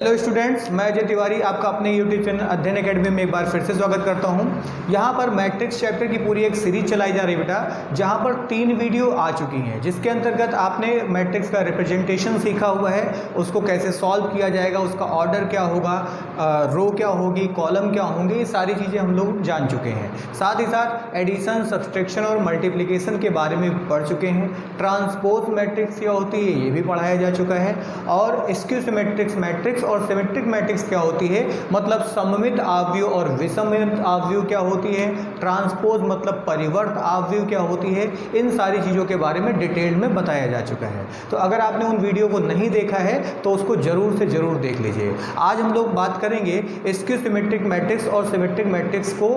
Hello students, मैं अजय तिवारी आपका अपने यूट्यूब चैनल अध्ययन एकेडमी में एक बार फिर से स्वागत करता हूं। यहां पर मैट्रिक्स चैप्टर की पूरी एक सीरीज चलाई जा रही है बेटा, जहां पर 3 वीडियो आ चुकी हैं, जिसके अंतर्गत आपने मैट्रिक्स का रिप्रेजेंटेशन सीखा हुआ है, उसको कैसे सॉल्व किया जाएगा, उसका ऑर्डर क्या होगा, रो क्या होगी, कॉलम क्या होंगे, ये सारी चीज़ें हम लोग जान चुके हैं। साथ ही साथ एडिशन, सब्सट्रैक्शन और मल्टीप्लिकेशन के बारे में पढ़ चुके हैं। ट्रांसपोज मैट्रिक्स क्या होती है ये भी पढ़ाया जा चुका है, और स्क्यू सिमेट्रिक्स मैट्रिक्स और सिमेट्रिक मैट्रिक्स क्या होती है, मतलब सममित आव्यूह और विषमित आव्यूह क्या होती है, ट्रांसपोज मतलब परिवर्त आव्यूह क्या होती है, इन सारी चीज़ों के बारे में डिटेल में बताया जा चुका है। तो अगर आपने उन वीडियो को नहीं देखा है तो उसको ज़रूर से ज़रूर देख लीजिए। आज हम लोग बात करेंगे स्क्यू सिमेट्रिक मैट्रिक्स और सिमेट्रिक मैट्रिक्स को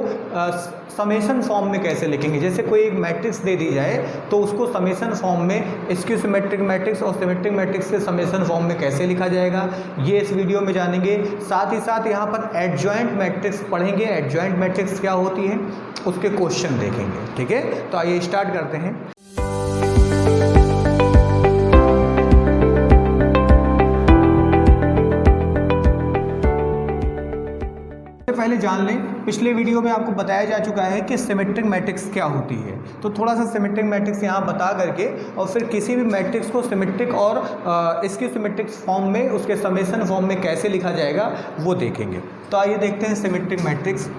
समेशन फॉर्म में कैसे लिखेंगे। जैसे कोई एक मैट्रिक्स दे दी जाए तो उसको समेशन फॉर्म में स्क्यू सिमेट्रिक मैट्रिक्स और सिमेट्रिक मैट्रिक्स के समेशन फॉर्म में कैसे लिखा जाएगा, ये इस वीडियो में जानेंगे। साथ ही साथ यहाँ पर एडजॉइंट मैट्रिक्स पढ़ेंगे, एडजॉइंट मैट्रिक्स क्या होती है उसके क्वेश्चन देखेंगे। ठीक है, तो आइए स्टार्ट करते हैं। पहले जान लें, पिछले वीडियो में आपको बताया जा चुका है कि सिमेट्रिक मैट्रिक्स क्या होती है, तो थोड़ा सा सिमेट्रिक मैट्रिक्स यहाँ बता करके और फिर किसी भी मैट्रिक्स को सिमेट्रिक और इसकी सिमेट्रिक फॉर्म में, उसके समेशन फॉर्म में कैसे लिखा जाएगा वो देखेंगे। तो आइए देखते हैं सिमेट्रिक मैट्रिक्स।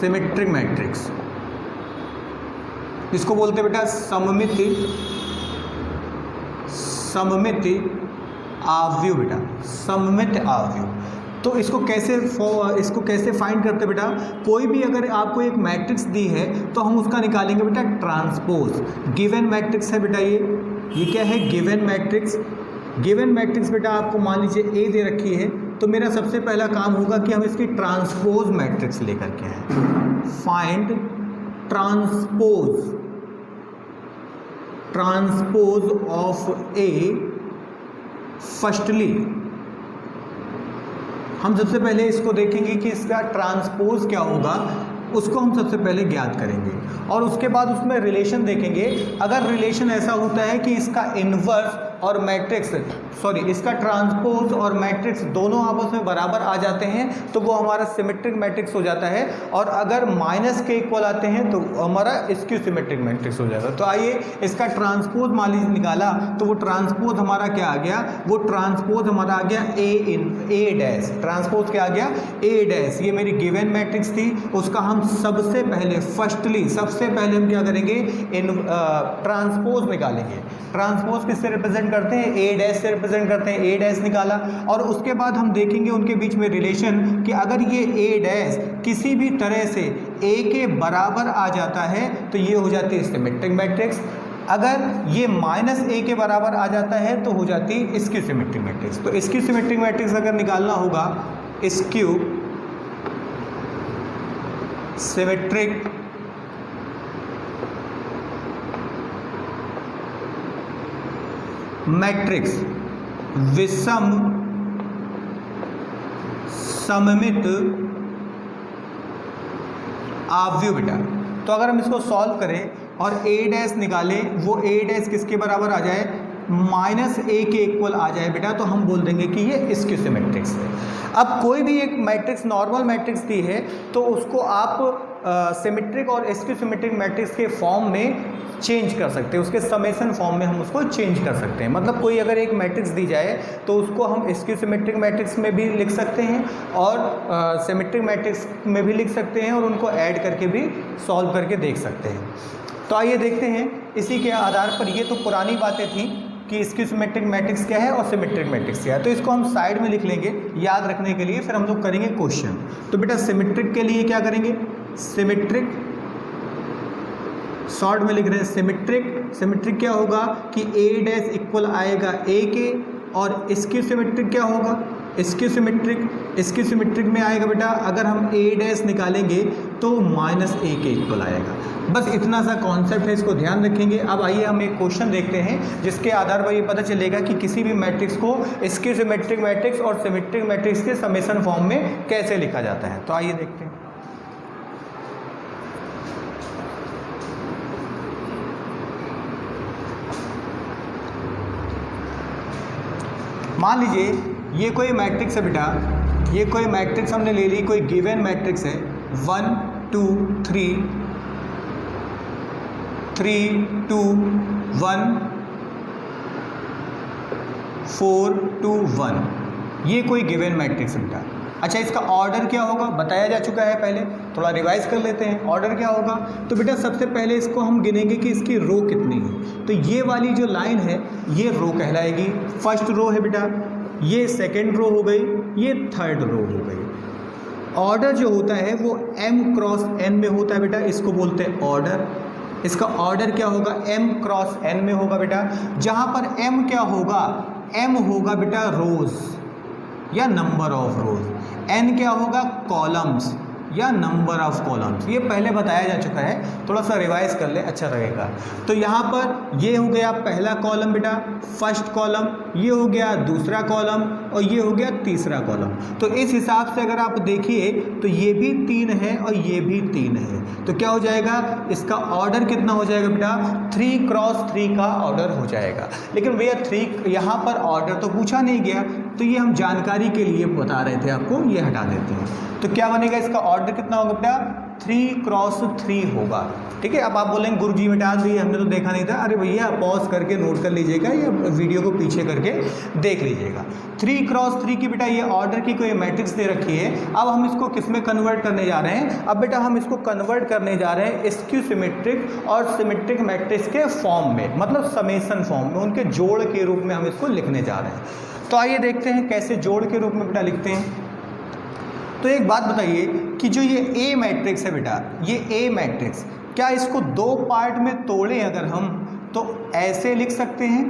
सिमेट्रिक मैट्रिक्स इसको बोलते हैं बेटा सममित आव्यूह बेटा, सममित आव्यूह। तो इसको कैसे फाइंड करते बेटा, कोई भी अगर आपको एक मैट्रिक्स दी है तो हम उसका निकालेंगे बेटा ट्रांसपोज। गिवन मैट्रिक्स है बेटा, ये क्या है, गिवन मैट्रिक्स। गिवन मैट्रिक्स बेटा आपको मान लीजिए ए दे रखी है, तो मेरा सबसे पहला काम होगा कि हम इसकी ट्रांसपोज मैट्रिक्स लेकर के आए। Find transpose of A. Firstly हम सबसे पहले इसको देखेंगे कि इसका ट्रांसपोज क्या होगा, उसको हम सबसे पहले ज्ञात करेंगे और उसके बाद उसमें रिलेशन देखेंगे। अगर रिलेशन ऐसा होता है कि इसका इन्वर्स और मैट्रिक्स इसका ट्रांसपोज और मैट्रिक्स दोनों आपस में बराबर आ जाते हैं तो वो हमारा सिमेट्रिक मैट्रिक्स हो जाता है, और अगर माइनस के इक्वल आते हैं तो हमारा स्क्यू सिमेट्रिक मैट्रिक्स हो जाता है। तो आइए इसका ट्रांसपोज मान लीजिए निकाला, तो वो ट्रांसपोज हमारा क्या आ गया, वो ट्रांसपोज हमारा आ गया ए डैश। ट्रांसपोज क्या आ गया, ए डैश। ये मेरी गिवन मैट्रिक्स थी, उसका हम सबसे पहले हम क्या करेंगे, ट्रांसपोज निकालेंगे। ट्रांसपोज किससे रिप्रेजेंट करते हैं, ए डैश से रिप्रेजेंट करते हैं। ए डैश निकाला और उसके बाद हम देखेंगे उनके बीच में रिलेशन कि अगर ये ए डैश किसी भी तरह से ए के बराबर आ जाता है तो ये हो जाती है सिमेट्रिक मैट्रिक्स। अगर ये माइनस ए के बराबर आ जाता है तो हो जाती है स्क्यू सिमेट्रिक मैट्रिक्स। तो स्क्यू सिमेट्रिक मैट्रिक्स अगर निकालना होगा, स्क्यू सिमेट्रिक मैट्रिक्स विषम सममित आव्यूह बेटा। तो अगर हम इसको सॉल्व करें और ए डैश निकालें, वो ए डैश किसके बराबर आ जाए, माइनस ए के इक्वल आ जाए बेटा, तो हम बोल देंगे कि ये स्क्यू सिमेट्रिक्स है। अब कोई भी एक मैट्रिक्स, नॉर्मल मैट्रिक्स दी है तो उसको आप सिमेट्रिक और स्क्यू सिमेट्रिक मैट्रिक्स के फॉर्म में चेंज कर सकते हैं, उसके समेशन फॉर्म में हम उसको चेंज कर सकते हैं। मतलब कोई अगर एक मैट्रिक्स दी जाए तो उसको हम स्क्यू सिमेट्रिक मैट्रिक्स में भी लिख सकते हैं और सिमेट्रिक मैट्रिक्स में भी लिख सकते हैं, और उनको ऐड करके भी सॉल्व करके देख सकते हैं। तो आइए देखते हैं इसी के आधार पर। ये तो पुरानी बातें थी कि स्क्यू सिमेट्रिक मैट्रिक्स क्या है और सिमेट्रिक मैट्रिक्स क्या है, तो इसको हम साइड में लिख लेंगे याद रखने के लिए, फिर हम लोग करेंगे क्वेश्चन। तो बेटा सिमेट्रिक के लिए क्या करेंगे, सिमेट्रिक शॉर्ट में लिख रहे हैं सिमेट्रिक क्या होगा कि ए डैश इक्वल आएगा ए के, और स्क्यू सिमेट्रिक क्या होगा, स्क्यू सिमेट्रिक में आएगा बेटा, अगर हम ए डैश निकालेंगे तो माइनस ए के इक्वल आएगा। बस इतना सा कॉन्सेप्ट है, इसको ध्यान रखेंगे। अब आइए हम एक क्वेश्चन देखते हैं जिसके आधार पर ये पता चलेगा कि किसी भी मैट्रिक्स को स्क्यू सिमेट्रिक मैट्रिक्स और सिमेट्रिक मैट्रिक्स के समेशन फॉर्म में कैसे लिखा जाता है। तो आइए देखते हैं। मान लीजिए ये कोई मैट्रिक्स है बेटा, ये कोई मैट्रिक्स हमने ले ली, कोई गिवन मैट्रिक्स है 1 2 3 3 2 1 4 2 1, ये कोई गिवन मैट्रिक्स है बेटा। अच्छा, इसका ऑर्डर क्या होगा बताया जा चुका है, पहले थोड़ा रिवाइज कर लेते हैं। ऑर्डर क्या होगा, तो बेटा सबसे पहले इसको हम गिनेंगे कि इसकी रो कितनी है। तो ये वाली जो लाइन है ये रो कहलाएगी, फर्स्ट रो है बेटा, ये सेकंड रो हो गई, ये थर्ड रो हो गई। ऑर्डर जो होता है वो m क्रॉस n में होता है बेटा, इसको बोलते हैं ऑर्डर। इसका ऑर्डर क्या होगा, m क्रॉस n में होगा बेटा, जहाँ पर m क्या होगा, m होगा बेटा रोज या नंबर ऑफ रोज, n क्या होगा कॉलम्स या नंबर ऑफ कॉलम्स। ये पहले बताया जा चुका है, थोड़ा सा रिवाइज कर ले अच्छा रहेगा। तो यहाँ पर ये हो गया पहला कॉलम बेटा, फर्स्ट कॉलम, ये हो गया दूसरा कॉलम और ये हो गया तीसरा कॉलम। तो इस हिसाब से अगर आप देखिए तो ये भी 3 है और ये भी 3 है, तो क्या हो जाएगा, इसका ऑर्डर कितना हो जाएगा बेटा, 3 क्रॉस 3 का ऑर्डर हो जाएगा। लेकिन भैया 3 यहाँ पर ऑर्डर तो पूछा नहीं गया, तो ये हम जानकारी के लिए बता रहे थे आपको, ये हटा देते हैं। तो क्या बनेगा, इसका ऑर्डर कितना होगा बेटा, 3 क्रॉस 3 होगा। ठीक है, अब आप बोलेंगे गुरुजी बेटा दिए हमने तो देखा नहीं था। अरे भैया पॉज करके नोट कर लीजिएगा या वीडियो को पीछे करके देख लीजिएगा। 3 क्रॉस 3 की बेटा ये ऑर्डर की कोई मैट्रिक्स दे रखी है। अब हम इसको किस में कन्वर्ट करने जा रहे हैं, अब बेटा हम इसको कन्वर्ट करने जा रहे हैं स्क्यू सिमेट्रिक और सिमेट्रिक मैट्रिक्स के फॉर्म में, मतलब समेसन फॉर्म में, उनके जोड़ के रूप में हम इसको लिखने जा रहे हैं। तो आइए देखते हैं कैसे जोड़ के रूप में बेटा लिखते हैं। तो एक बात बताइए कि जो ये ए मैट्रिक्स है बेटा, ये ए मैट्रिक्स, क्या इसको 2 पार्ट में तोड़ें अगर हम, तो ऐसे लिख सकते हैं,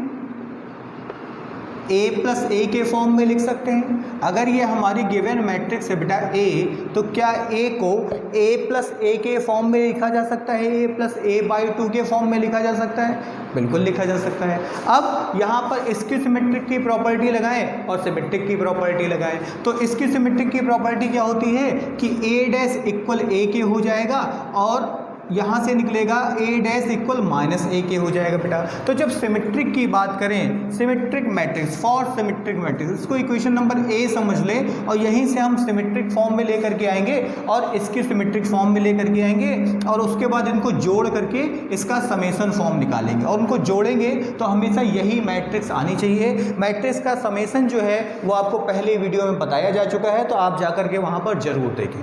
a प्लस ए के फॉर्म में लिख सकते हैं। अगर ये हमारी गिवन मैट्रिक्स है बेटा a, तो क्या a को a प्लस ए के फॉर्म में लिखा जा सकता है, a प्लस ए बाई 2 के फॉर्म में लिखा जा सकता है, बिल्कुल लिखा जा सकता है। अब यहाँ पर इसकी सिमेट्रिक की प्रॉपर्टी लगाएं और सिमेट्रिक की प्रॉपर्टी लगाएं। तो इसकी सिमेट्रिक की प्रॉपर्टी क्या होती है कि a डैश इक्वल a के हो जाएगा और यहाँ से निकलेगा a डैश इक्वल माइनस ए के हो जाएगा बेटा। तो जब सिमेट्रिक की बात करें, symmetric matrix for symmetric matrix, इसको इक्वेशन नंबर ए समझ ले और यहीं से हम सिमेट्रिक फॉर्म में लेकर के आएंगे और इसकी सिमेट्रिक फॉर्म में लेकर के आएंगे और उसके बाद इनको जोड़ करके इसका समेसन फॉर्म निकालेंगे और उनको जोड़ेंगे तो हमेशा यही मैट्रिक्स आनी चाहिए। मैट्रिक्स का समेसन जो है वो आपको पहले वीडियो में बताया जा चुका है, तो आप जा करके वहाँ पर जरूर देखें।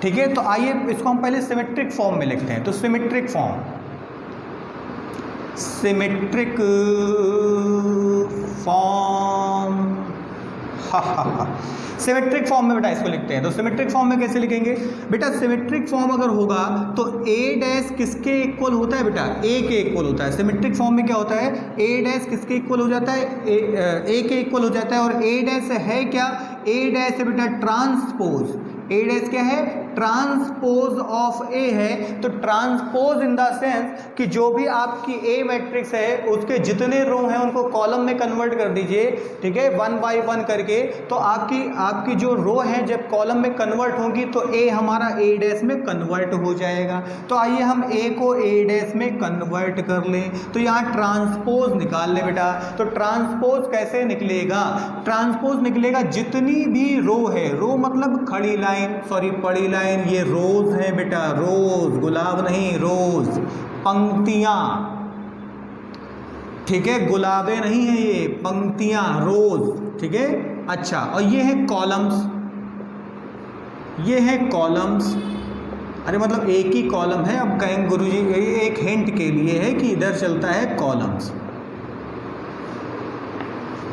ठीक है, तो आइए इसको हम पहले सिमेट्रिक फॉर्म में लिखते हैं। तो symmetric form, symmetric form, symmetric form में बेटा इसको लिखते हैं। तो सिमेट्रिक फॉर्म में कैसे लिखेंगे बेटा, सिमेट्रिक फॉर्म अगर होगा तो a डैश किसके इक्वल होता है बेटा, a के इक्वल होता है। सिमेट्रिक फॉर्म में क्या होता है, a डैश किसके इक्वल हो जाता है, a के इक्वल हो जाता है। और a डैश है क्या, a डैश है बेटा ट्रांसपोज, a डैश क्या है, ट्रांसपोज ऑफ ए है। तो ट्रांसपोज इन द सेंस कि जो भी आपकी ए मैट्रिक्स है उसके जितने रो हैं उनको कॉलम में कन्वर्ट कर दीजिए। ठीक है, 1 बाई 1 करके, तो आपकी जो रो हैं जब कॉलम में कन्वर्ट होंगी तो ए हमारा ए डैश में कन्वर्ट हो जाएगा। तो आइए हम ए को ए डैश में कन्वर्ट कर लें। तो यहाँ ट्रांसपोज निकाल ले बेटा। तो ट्रांसपोज कैसे निकलेगा, ट्रांसपोज निकलेगा जितनी भी रो है, रो मतलब खड़ी लाइन, सॉरी पड़ी लाइन, ये रोज है बेटा, रोज, गुलाब नहीं रोज, पंक्तियां। ठीक है, गुलाबे नहीं है ये, पंक्तियां, रोज। ठीक है, अच्छा, और ये है कॉलम्स, ये है कॉलम्स। अरे मतलब एक ही कॉलम है, अब कहेंगे गुरुजी ये एक हिंट के लिए है कि इधर चलता है कॉलम्स।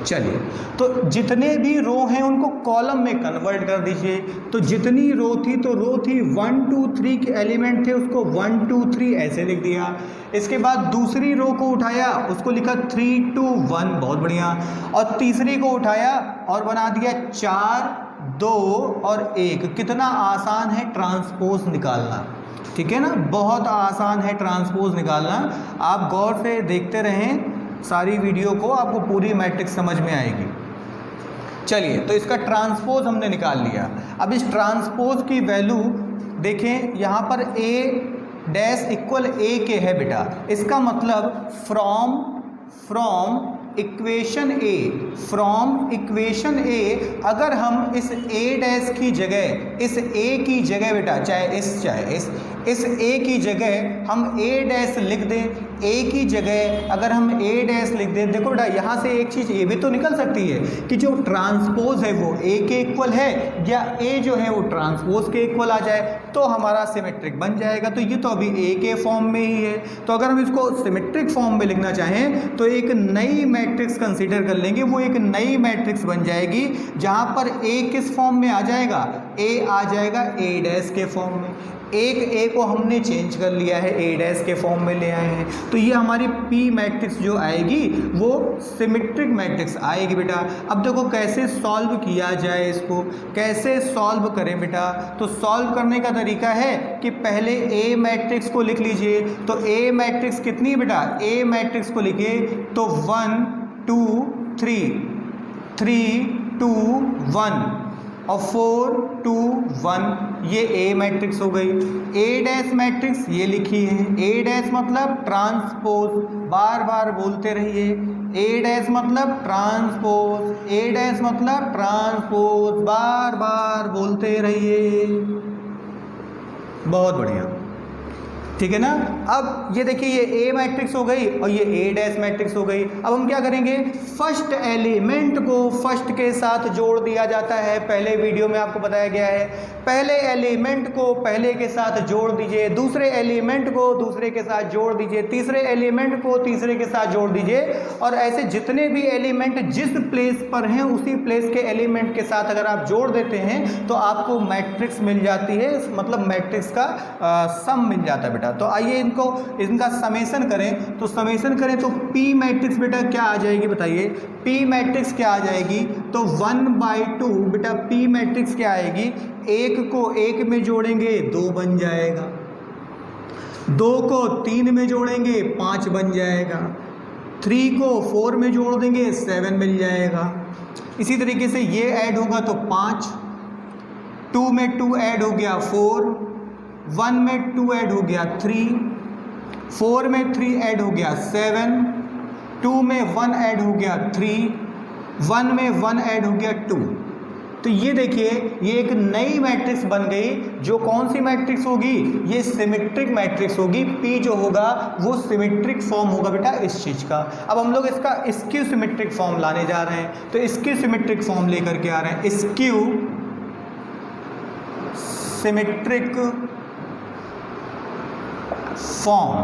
चलिए, तो जितने भी रो हैं उनको कॉलम में कन्वर्ट कर दीजिए। तो जितनी रो थी, तो रो थी 1 2 3 के एलिमेंट थे, उसको 1 2 3 ऐसे लिख दिया। इसके बाद दूसरी रो को उठाया, उसको लिखा 3 2 1, बहुत बढ़िया। और तीसरी को उठाया और बना दिया 4 2 और 1। कितना आसान है ट्रांसपोज निकालना, ठीक है ना, बहुत आसान है ट्रांसपोज निकालना। आप गौर से देखते रहें सारी वीडियो को, आपको पूरी मैट्रिक्स समझ में आएगी। चलिए, तो इसका ट्रांसपोज हमने निकाल लिया। अब इस ट्रांसपोज की वैल्यू देखें, यहाँ पर a डैश इक्वल a के है बेटा। इसका मतलब फ्रॉम इक्वेशन ए अगर हम इस ए डैश की जगह, इस ए की जगह बेटा, चाहे इस ए की जगह हम ए डैश लिख दें, ए की जगह अगर हम ए डैश लिख दें, देखो बेटा यहाँ से एक चीज़ ये भी तो निकल सकती है कि जो ट्रांसपोज है वो ए के इक्वल है या ए जो है वो ट्रांसपोज के इक्वल आ जाए तो हमारा सिमेट्रिक बन जाएगा। तो ये तो अभी ए के फॉर्म में ही है, तो अगर हम इसको सिमेट्रिक फॉर्म में लिखना चाहें तो एक नई मैट्रिक्स कंसीडर कर लेंगे। वो एक नई मैट्रिक्स बन जाएगी जहाँ पर ए किस फॉर्म में आ जाएगा, ए आ जाएगा ए डैश के फॉर्म में। एक ए को हमने चेंज कर लिया है, ए डैश के फॉर्म में ले आए हैं, तो ये हमारी पी मैट्रिक्स जो आएगी वो सिमेट्रिक मैट्रिक्स आएगी बेटा। अब देखो कैसे सॉल्व किया जाए, इसको कैसे सॉल्व करें बेटा। तो सॉल्व करने का तरीका है कि पहले ए मैट्रिक्स को लिख लीजिए। तो ए मैट्रिक्स कितनी बेटा, ए मैट्रिक्स को लिखिए तो 1 2 3 3 2 1 और 4 2 1, ये ए मैट्रिक्स हो गई। ए डैश मैट्रिक्स ये लिखी है, ए डैश मतलब ट्रांसपोज, बार बार बोलते रहिए, ए डैश मतलब ट्रांसपोज, ए डैश मतलब ट्रांसपोज, बार बार बोलते रहिए। बहुत बढ़िया, ठीक है ना। अब ये देखिए ये ए मैट्रिक्स हो गई और ये ए डैश मैट्रिक्स हो गई। अब हम क्या करेंगे, फर्स्ट एलिमेंट को फर्स्ट के साथ जोड़ दिया जाता है। पहले वीडियो में आपको बताया गया है, पहले एलिमेंट को पहले के साथ जोड़ दीजिए, दूसरे एलिमेंट को दूसरे के साथ जोड़ दीजिए, तीसरे एलिमेंट को तीसरे के साथ जोड़ दीजिए, और ऐसे जितने भी एलिमेंट जिस प्लेस पर हैं उसी प्लेस के एलिमेंट के साथ अगर आप जोड़ देते हैं तो आपको मैट्रिक्स मिल जाती है, मतलब मैट्रिक्स का सम मिल जाता है बेटा। तो आइए इनका समेशन करें। तो समेशन करें तो पी मैट्रिक्स बेटा क्या आ जाएगी बताइए, पी मैट्रिक्स क्या आ जाएगी। तो 1/2 बेटा पी मैट्रिक्स क्या आएगी, एक को एक में जोड़ेंगे 2 बन जाएगा, 2 को 3 में जोड़ेंगे 5 बन जाएगा, 3 को 4 में जोड़ देंगे 7 मिल जाएगा। इसी तरीके से ये ऐड होगा तो 5, 2 में 2 ऐड हो गया 4, 1 में 2 ऐड हो गया 3, 4 में 3 ऐड हो गया 7, 2 में 1 ऐड हो गया 3, 1 में 1 ऐड हो गया 2। तो ये देखिए ये एक नई मैट्रिक्स बन गई, जो कौन सी मैट्रिक्स होगी, ये सिमेट्रिक मैट्रिक्स होगी। पी जो होगा वो सिमेट्रिक फॉर्म होगा बेटा इस चीज़ का। अब हम लोग इसका स्क्यू सिमेट्रिक फॉर्म लाने जा रहे हैं, तो स्क्यू सिमेट्रिक फॉर्म लेकर के आ रहे हैं। स्क्यू सिमेट्रिक फॉर्म,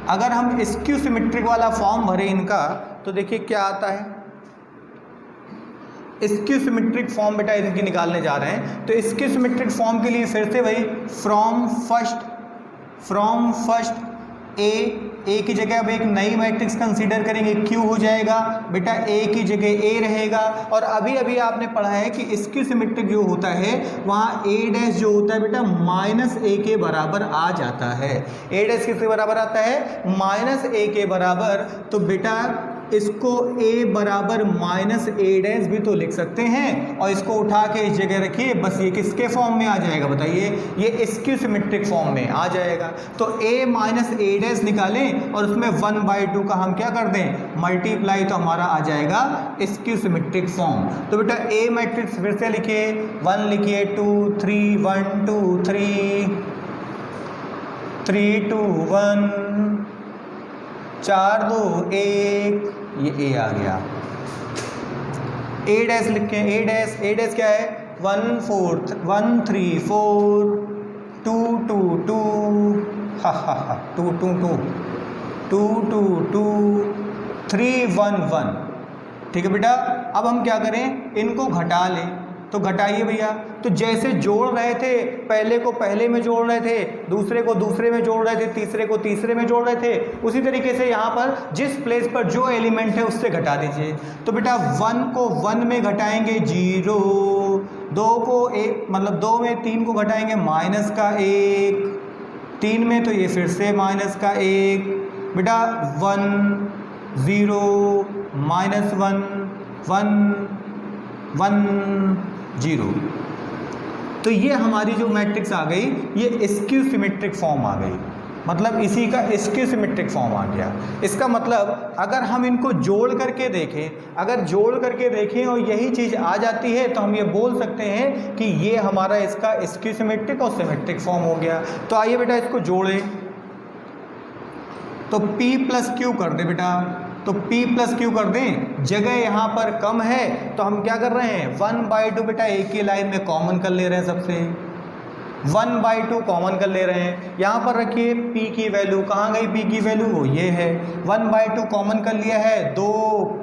अगर हम स्क्यू सिमेट्रिक वाला फॉर्म भरे इनका तो देखिए क्या आता है। स्क्यू सिमेट्रिक फॉर्म बेटा इनकी निकालने जा रहे हैं। तो स्क्यू सिमेट्रिक फॉर्म के लिए फिर से वही फ्रॉम फर्स्ट ए की जगह अब एक नई मैट्रिक्स कंसीडर करेंगे, क्यू हो जाएगा बेटा, ए की जगह ए रहेगा। और अभी अभी आपने पढ़ा है कि स्क्यू सिमेट्रिक जो होता है वहाँ ए डैश जो होता है बेटा -a के बराबर आ जाता है। ए डैश किसके बराबर आता है, -a के बराबर। तो बेटा इसको a बराबर -a डैश भी तो लिख सकते हैं, और इसको उठा के इस जगह रखिए, बस ये किसके फॉर्म में आ जाएगा बताइए, ये स्क्यू सिमेट्रिक फॉर्म में आ जाएगा। तो a -a डैश निकालें और उसमें 1/2 का हम क्या कर दें, मल्टीप्लाई, तो हमारा आ जाएगा स्क्यू सिमेट्रिक फॉर्म। तो बेटा a मैट्रिक्स फिर से लिखिए, 1 लिखिए, 2 3 1 2 3 3 2 1 4 2 1, ये ए आ गया। ए डैश लिखें, ए डैश क्या है, 1 4 1 3 4 2 2 2 2 2 2 2 2 2 3 1 1। ठीक है बेटा, अब हम क्या करें, इनको घटा लें। तो घटाइए भैया। तो जैसे जोड़ रहे थे, पहले को पहले में जोड़ रहे थे, दूसरे को दूसरे में जोड़ रहे थे, तीसरे को तीसरे में जोड़ रहे थे, उसी तरीके से यहाँ पर जिस प्लेस पर जो एलिमेंट है उससे घटा दीजिए। तो बेटा 1 को 1 में घटाएंगे 0, 2 को 1 मतलब 2 में 3 को घटाएंगे -1, 3 में तो ये फिर से -1, बेटा 1 0 -1 1 1 0। तो ये हमारी जो मैट्रिक्स आ गई, ये स्क्यू सिमेट्रिक फॉर्म आ गई। मतलब इसी का स्क्यू सिमेट्रिक फॉर्म आ गया। इसका मतलब अगर हम इनको जोड़ करके देखें, अगर जोड़ करके देखें और यही चीज़ आ जाती है तो हम ये बोल सकते हैं कि ये हमारा इसका स्क्यू सिमेट्रिक और सिमेट्रिक फॉर्म हो गया। तो आइए बेटा इसको जोड़ें, तो P प्लस क्यू कर दे बेटा, तो P प्लस क्यू कर दें, जगह यहाँ पर कम है तो हम क्या कर रहे हैं 1/2 बेटा एक ही लाइन में कॉमन कर ले रहे हैं, सबसे 1/2 कॉमन कर ले रहे हैं। यहाँ पर रखिए P की वैल्यू, कहाँ गई P की वैल्यू, वो ये है 1/2 कॉमन कर लिया है, 2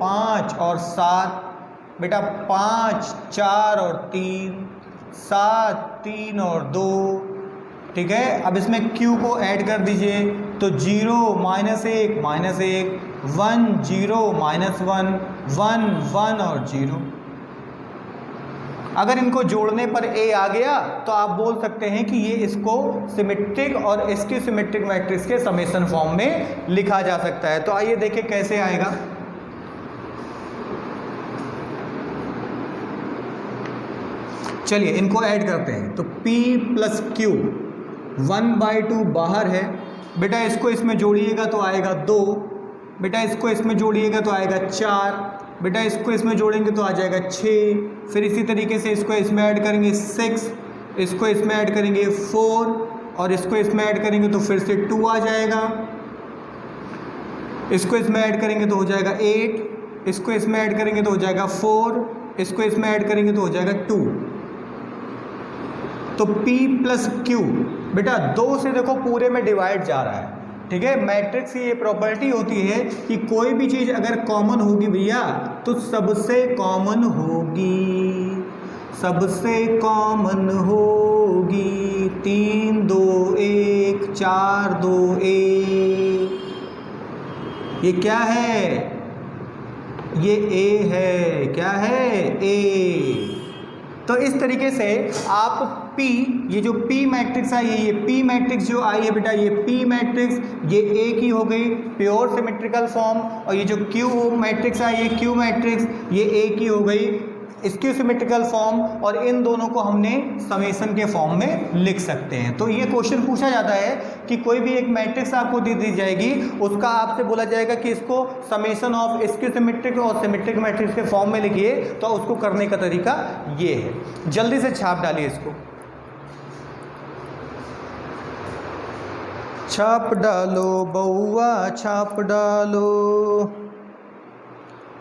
5 और 7 बेटा, 5 4 और 3 7 3 और 2, ठीक है। अब इसमें Q को ऐड कर दीजिए, तो 0 -1 -1 1 0 -1 1 1 और 0। अगर इनको जोड़ने पर A आ गया तो आप बोल सकते हैं कि ये इसको सिमेट्रिक और स्क्यू सिमेट्रिक मैट्रिक्स के समेशन फॉर्म में लिखा जा सकता है। तो आइए देखें कैसे आएगा। चलिए इनको ऐड करते हैं, तो P प्लस Q 1/2 बाहर है बेटा, इसको इसमें जोड़िएगा तो आएगा 2 बेटा, इसको इसमें जोड़िएगा तो आएगा 4 बेटा, इसको इसमें जोड़ेंगे तो आ जाएगा 6, फिर इसी तरीके से इसको इसमें ऐड करेंगे 6, इसको इसमें ऐड करेंगे 4 और इसको इसमें ऐड करेंगे तो फिर से 2 आ जाएगा, इसको इसमें ऐड करेंगे तो हो जाएगा 8, इसको इसमें ऐड करेंगे तो हो जाएगा 4, इसको इसमें ऐड करेंगे तो हो जाएगा 2। तो P प्लस Q बेटा 2 से देखो पूरे में डिवाइड जा रहा है, ठीक है। मैट्रिक्स की ये प्रॉपर्टी होती है कि कोई भी चीज़ अगर कॉमन होगी भैया तो सबसे कॉमन होगी, सबसे कॉमन होगी। 3 2 1 4 2 1, ये क्या है, ये A है, क्या है A। तो इस तरीके से आप P, ये जो P मैट्रिक्स आई है, ये P मैट्रिक्स जो आई है बेटा, ये P मैट्रिक्स ये A की हो गई प्योर सिमेट्रिकल फॉर्म, और ये जो Q मैट्रिक्स आई है Q मैट्रिक्स ये A की हो गई स्क्यू सिमेट्रिकल फॉर्म, और इन दोनों को हमने समेशन के फॉर्म में लिख सकते हैं। तो ये क्वेश्चन पूछा जाता है कि कोई भी एक मैट्रिक्स आपको दे दी जाएगी, उसका आपसे बोला जाएगा कि इसको समेशन ऑफ स्क्यू सिमेट्रिक और सिमेट्रिक मैट्रिक्स के फॉर्म में लिखिए, तो उसको करने का तरीका ये है। जल्दी से छाप डालिए इसको, छाप डालो बउआ छाप डालो,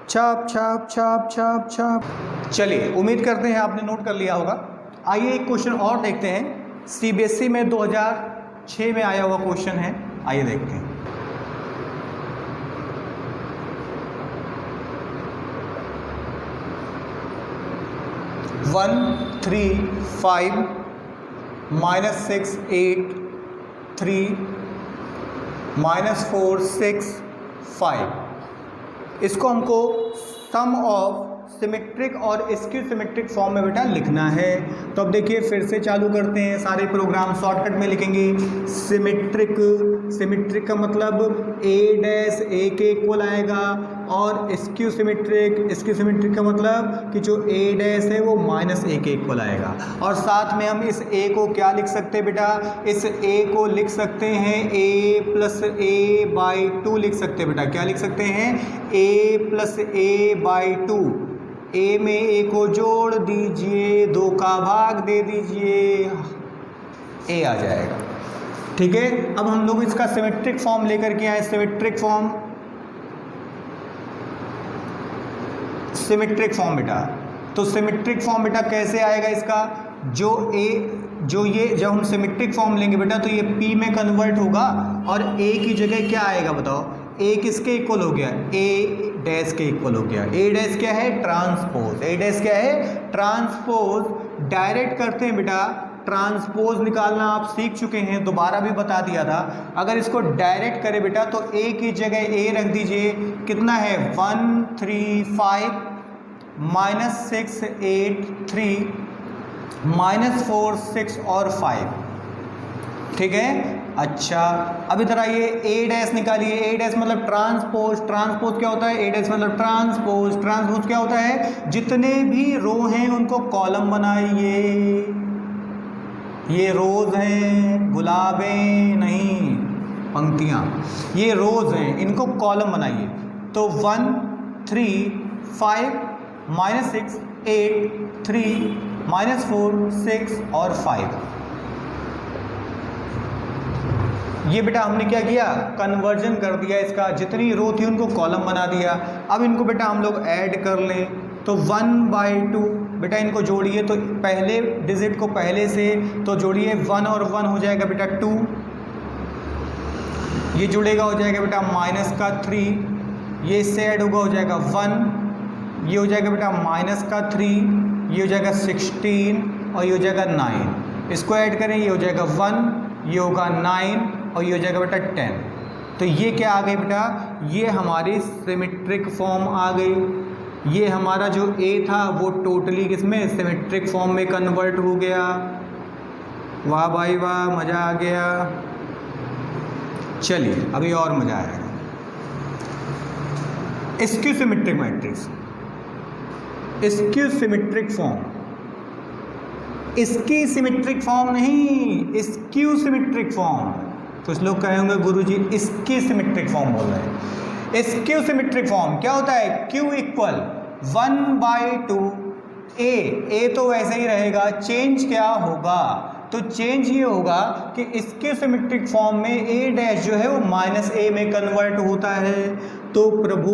छाप छाप छाप छाप छाप। चलिए उम्मीद करते हैं आपने नोट कर लिया होगा। आइए एक क्वेश्चन और देखते हैं, CBSE में 2006 में आया हुआ क्वेश्चन है, आइए देखते हैं। (1 3 5 -6 8 3 -4 6 5, इसको हमको सम ऑफ सिमेट्रिक और स्क्यू सिमेट्रिक फॉर्म में बेटा लिखना है। तो अब देखिए फिर से चालू करते हैं, सारे प्रोग्राम शॉर्टकट में लिखेंगे। सिमेट्रिक, सिमेट्रिक का मतलब A' के इक्वल आएगा, और स्क्यू सिमेट्रिक, स्क्यू सिमेट्रिक का मतलब कि जो A' है वो -A के इक्वल आएगा। और साथ में हम इस A को क्या लिख सकते हैं बेटा, इस A को लिख सकते हैं A प्लस A/2 लिख सकते हैं बेटा। क्या लिख सकते हैं, A प्लस A/2। A में A को जोड़ दीजिए, 2 का भाग दे दीजिए, A आ जाएगा, ठीक है। अब हम लोग इसका सिमेट्रिक फॉर्म लेकर के आए, सिमेट्रिक फॉर्म, सिमेट्रिक फॉर्म बेटा। तो सिमेट्रिक फॉर्म बेटा कैसे आएगा इसका, जो ये जब हम सिमेट्रिक फॉर्म लेंगे बेटा तो ये P में कन्वर्ट होगा, और A की जगह क्या आएगा बताओ, A किसके इक्वल हो गया, A डैश के इक्वल हो गया। A डैश क्या है, ट्रांसपोज, A डैश क्या है, ट्रांसपोज। डायरेक्ट करते हैं बेटा, ट्रांसपोज निकालना आप सीख चुके हैं, दोबारा भी बता दिया था। अगर इसको डायरेक्ट करें बेटा तो A की जगह A रख दीजिए, कितना है 1 3 5 -6 8 3 -4 6 और 5, ठीक है। अच्छा अब इधर आइए, A डैश निकालिए, A डैश मतलब ट्रांसपोज, ट्रांसपोज क्या होता है, A डैश मतलब ट्रांसपोज, ट्रांसपोज क्या होता है, जितने भी रो हैं उनको कॉलम बनाइए। ये रोज हैं, गुलाबें नहीं, पंक्तियाँ, ये रोज़ हैं, इनको कॉलम बनाइए। तो 1 3 5 -6 8 3 -4 6 और 5। ये बेटा हमने क्या किया, कन्वर्जन कर दिया, इसका जितनी रो थी उनको कॉलम बना दिया। अब इनको बेटा हम लोग ऐड कर लें, तो 1/2 बेटा इनको जोड़िए, तो पहले डिजिट को पहले से तो जोड़िए, 1 और 1 हो जाएगा बेटा 2, ये जुड़ेगा हो जाएगा बेटा -3, ये इससे ऐड होगा हो जाएगा 1, ये हो जाएगा बेटा -3, ये हो जाएगा 16 और ये हो जाएगा 9। इसको ऐड करें, ये हो जाएगा 1, ये होगा 9 और ये हो जाएगा बेटा 10। तो ये क्या आ गई बेटा, ये हमारी सिमेट्रिक फॉर्म आ गई। ये हमारा जो ए था वो टोटली किसमें, सिमेट्रिक फॉर्म में कन्वर्ट हो गया। वाह भाई वाह, मज़ा आ गया। चलिए अभी और मज़ा आएगा। Skew symmetric matrix, skew symmetric form, इसकी सिमेट्रिक फॉर्म नहीं, स्क्यू सिमेट्रिक फॉर्म। कुछ लोग कहेंगे गुरुजी इसकी सिमेट्रिक फॉर्म बोल रहे हैं। स्क्यू सिमेट्रिक फॉर्म क्या होता है, Q = 1/2 ए तो वैसे ही रहेगा, चेंज क्या होगा, तो चेंज ये होगा कि इसके सिमेट्रिक फॉर्म में ए डैश जो है वो -a में कन्वर्ट होता है। तो प्रभु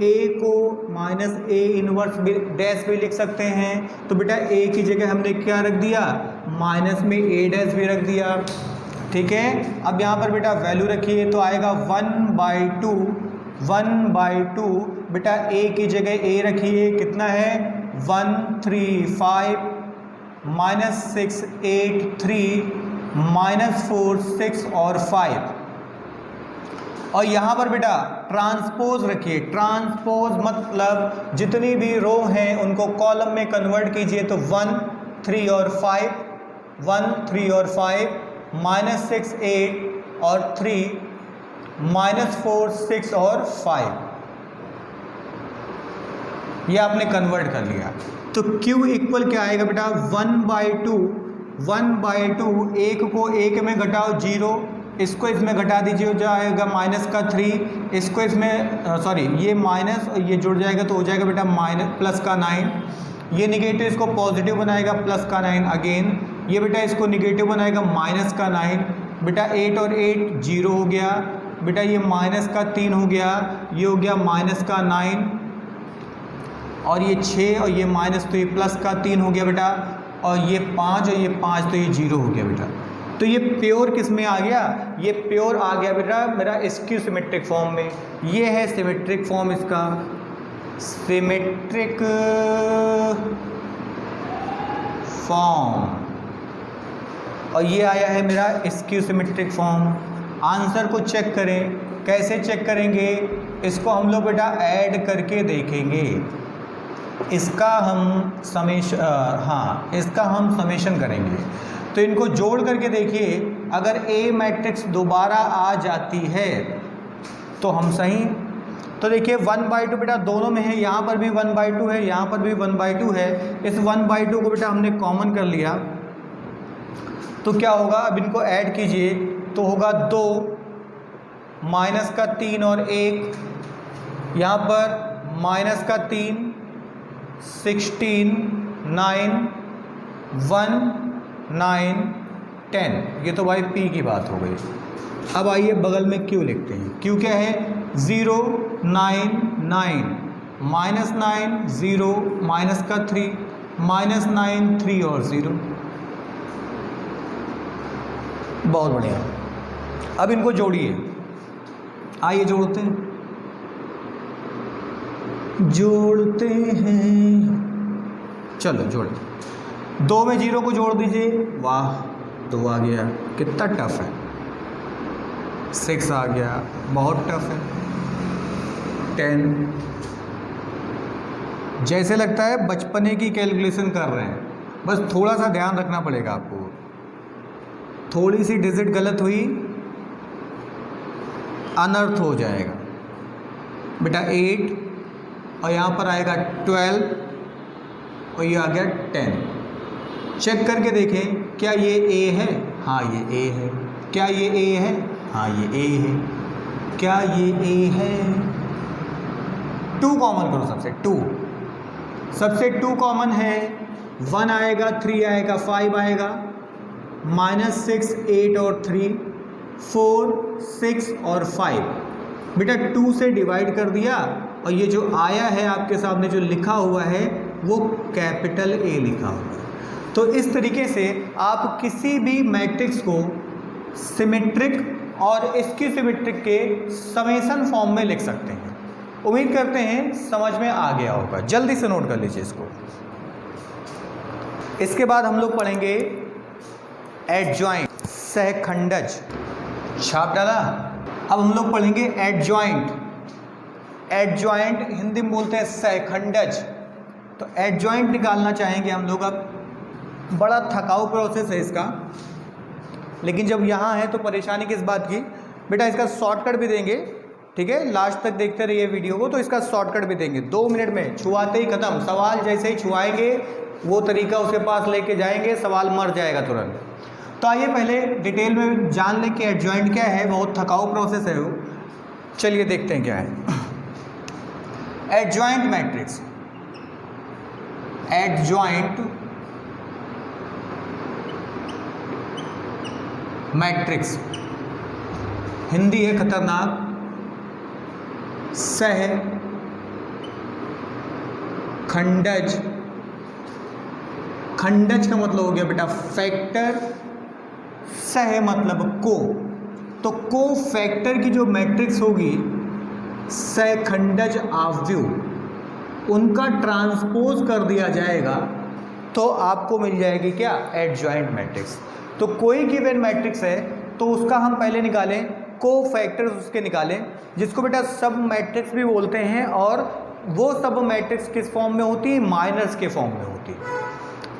a को -a इनवर्स डैश भी लिख सकते हैं, तो बेटा a की जगह हमने क्या रख दिया, माइनस में a डैश भी रख दिया। ठीक है, अब यहाँ पर बेटा वैल्यू रखिए, तो आएगा 1/2 बेटा a की जगह a रखिए, कितना है 135 -6 8 3 -4 6 और 5। और यहाँ पर बेटा ट्रांसपोज रखिए, ट्रांसपोज मतलब जितनी भी रो हैं उनको कॉलम में कन्वर्ट कीजिए। तो 1 3 और 5 -6 8 और 3 -4 6 और 5, ये आपने कन्वर्ट कर लिया। तो Q = क्या आएगा बेटा, 1/2 1 को 1 में घटाओ 0, इसको इसमें घटा दीजिए, हो जाएगा -3, इसको इसमें सॉरी ये माइनस और ये जुड़ जाएगा तो हो जाएगा बेटा +9, ये निगेटिव इसको पॉजिटिव बनाएगा +9 अगेन, ये बेटा इसको निगेटिव बनाएगा -9, बेटा 8 और 8 0 हो गया, बेटा ये -3 हो गया, ये हो गया -9 और ये 6 और ये माइनस तो ये +3 हो गया बेटा, और ये 5 और ये 5 तो ये 0 हो गया बेटा। तो ये प्योर किस में आ गया, ये प्योर आ गया बेटा मेरा स्क्यू सिमेट्रिक फॉर्म में। ये है सिमेट्रिक फॉर्म इसका, सिमेट्रिक फॉर्म, और ये आया है मेरा स्क्यू सिमेट्रिक फॉर्म। आंसर को चेक करें, कैसे चेक करेंगे, इसको हम लोग बेटा ऐड करके देखेंगे, इसका हम समेशन करेंगे। तो इनको जोड़ करके देखिए, अगर ए मैट्रिक्स दोबारा आ जाती है तो हम सही। तो देखिए 1/2 बेटा दोनों में है, यहाँ पर भी 1/2 है, यहाँ पर भी 1/2 है। इस 1/2 को बेटा हमने कॉमन कर लिया, तो क्या होगा, अब इनको ऐड कीजिए तो होगा 2 -3 और 1, यहाँ पर -3 16 9 1 9 10, ये तो भाई P की बात हो गई। अब आइए बगल में Q लिखते हैं। Q क्या है, 0 9 9 -9 0 -3 -9 3 और 0। बहुत बढ़िया। अब इनको जोड़िए, आइए जोड़ते हैं, चलो जोड़े। 2 में 0 को जोड़ दीजिए, वाह 2 आ गया, कितना टफ है। 6 आ गया, बहुत टफ है। 10, जैसे लगता है बचपने की कैलकुलेशन कर रहे हैं, बस थोड़ा सा ध्यान रखना पड़ेगा आपको। थोड़ी सी डिजिट गलत हुई अनर्थ हो जाएगा बेटा। 8 और यहाँ पर आएगा 12 और ये आ गया 10। चेक करके देखें क्या ये A है, हाँ ये A है। क्या ये A है, हाँ ये ए है, क्या ये ए है? 2 कॉमन करो सबसे 2 कॉमन है, 1 आएगा, 3 आएगा, 5 आएगा, -6, 8 और 3, 4, 6 और 5। बेटा 2 से डिवाइड कर दिया और ये जो आया है आपके सामने जो लिखा हुआ है वो कैपिटल ए लिखा हुआ है। तो इस तरीके से आप किसी भी मैट्रिक्स को सिमेट्रिक और इसकी सिमेट्रिक के समेशन फॉर्म में लिख सकते हैं। उम्मीद करते हैं समझ में आ गया होगा, जल्दी से नोट कर लीजिए इसको। इसके बाद हम लोग पढ़ेंगे एडजॉइंट, सहखंडज। छाप डाला। अब हम लोग पढ़ेंगे एडजॉइंट। एडजॉइंट हिंदी में बोलते हैं सहखंडज। तो एडजॉइंट निकालना चाहेंगे हम लोग। अब बड़ा थकाऊ प्रोसेस है इसका, लेकिन जब यहाँ है तो परेशानी किस बात की? बेटा इसका शॉर्टकट भी देंगे, ठीक है? लास्ट तक देखते रहिए वीडियो को। तो इसका शॉर्टकट भी देंगे, 2 मिनट में छुआते ही ख़त्म। सवाल जैसे ही छुआएंगे वो तरीका उसके पास लेके जाएंगे, सवाल मर जाएगा तुरंत। तो आइए पहले डिटेल में जान लें कि एडजॉइंट क्या है। बहुत थकाऊ प्रोसेस है वो, चलिए देखते हैं क्या है। Adjoint matrix, adjoint matrix Hindi है खतरनाक। सह खंडज, खंडज का मतलब हो गया बेटा फैक्टर, सह मतलब को। तो को फैक्टर की जो मैट्रिक्स होगी सहखंडज आव्यूह, उनका ट्रांसपोज कर दिया जाएगा तो आपको मिल जाएगी क्या? Adjoint matrix. तो कोई गिवन मैट्रिक्स है तो उसका हम पहले निकालें को फैक्टर्स उसके निकालें, जिसको बेटा सब मैट्रिक्स भी बोलते हैं। और वो सब मैट्रिक्स किस फॉर्म में होती है? माइनर्स के फॉर्म में होती है,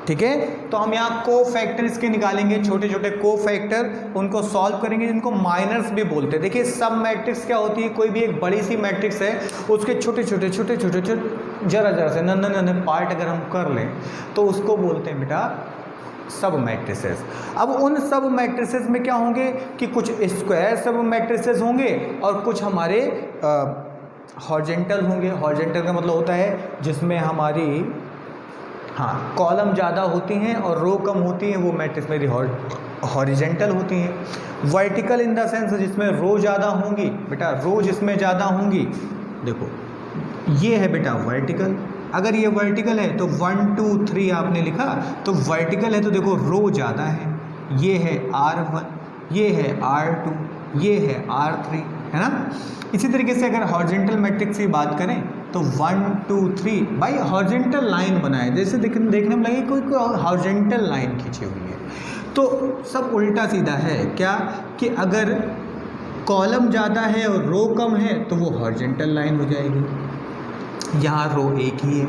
ठीक है? तो हम यहाँ को फैक्टर इसके निकालेंगे, छोटे छोटे को फैक्टर, उनको सॉल्व करेंगे, जिनको माइनर्स भी बोलते हैं। देखिए सब मैट्रिक्स क्या होती है? कोई भी एक बड़ी सी मैट्रिक्स है, उसके छोटे छोटे जरा से नन्हे पार्ट अगर हम कर लें तो उसको बोलते हैं बेटा सब मैट्रिसेस। अब उन सब मैट्रिसेस में क्या होंगे कि कुछ स्क्वायर सब मैट्रिसेस होंगे और कुछ हमारे हॉरिजॉन्टल होंगे। हॉरिजॉन्टल का मतलब होता है जिसमें हमारी कॉलम ज़्यादा होती हैं और रो कम होती हैं, वो मैट्रिक्स मेरी हॉरिजॉन्टल होती हैं। वर्टिकल इन द सेंस जिसमें रो ज़्यादा होंगी, बेटा रो जिसमें ज़्यादा होंगी, देखो ये है बेटा वर्टिकल। अगर ये वर्टिकल है तो 1 2 3 आपने लिखा, तो वर्टिकल है तो देखो रो ज़्यादा है। ये है R1, ये है R2, ये है R3, है ना? इसी तरीके से अगर हॉरिजॉन्टल मैट्रिक्स की बात करें तो 1 2 3 भाई हॉरिजॉन्टल लाइन बनाए, जैसे देखने में लगे कोई हॉरिजॉन्टल लाइन खींची हुई है। तो सब उल्टा सीधा है क्या कि अगर कॉलम ज़्यादा है और रो कम है तो वो हॉरिजॉन्टल लाइन हो जाएगी। यहाँ रो एक ही है,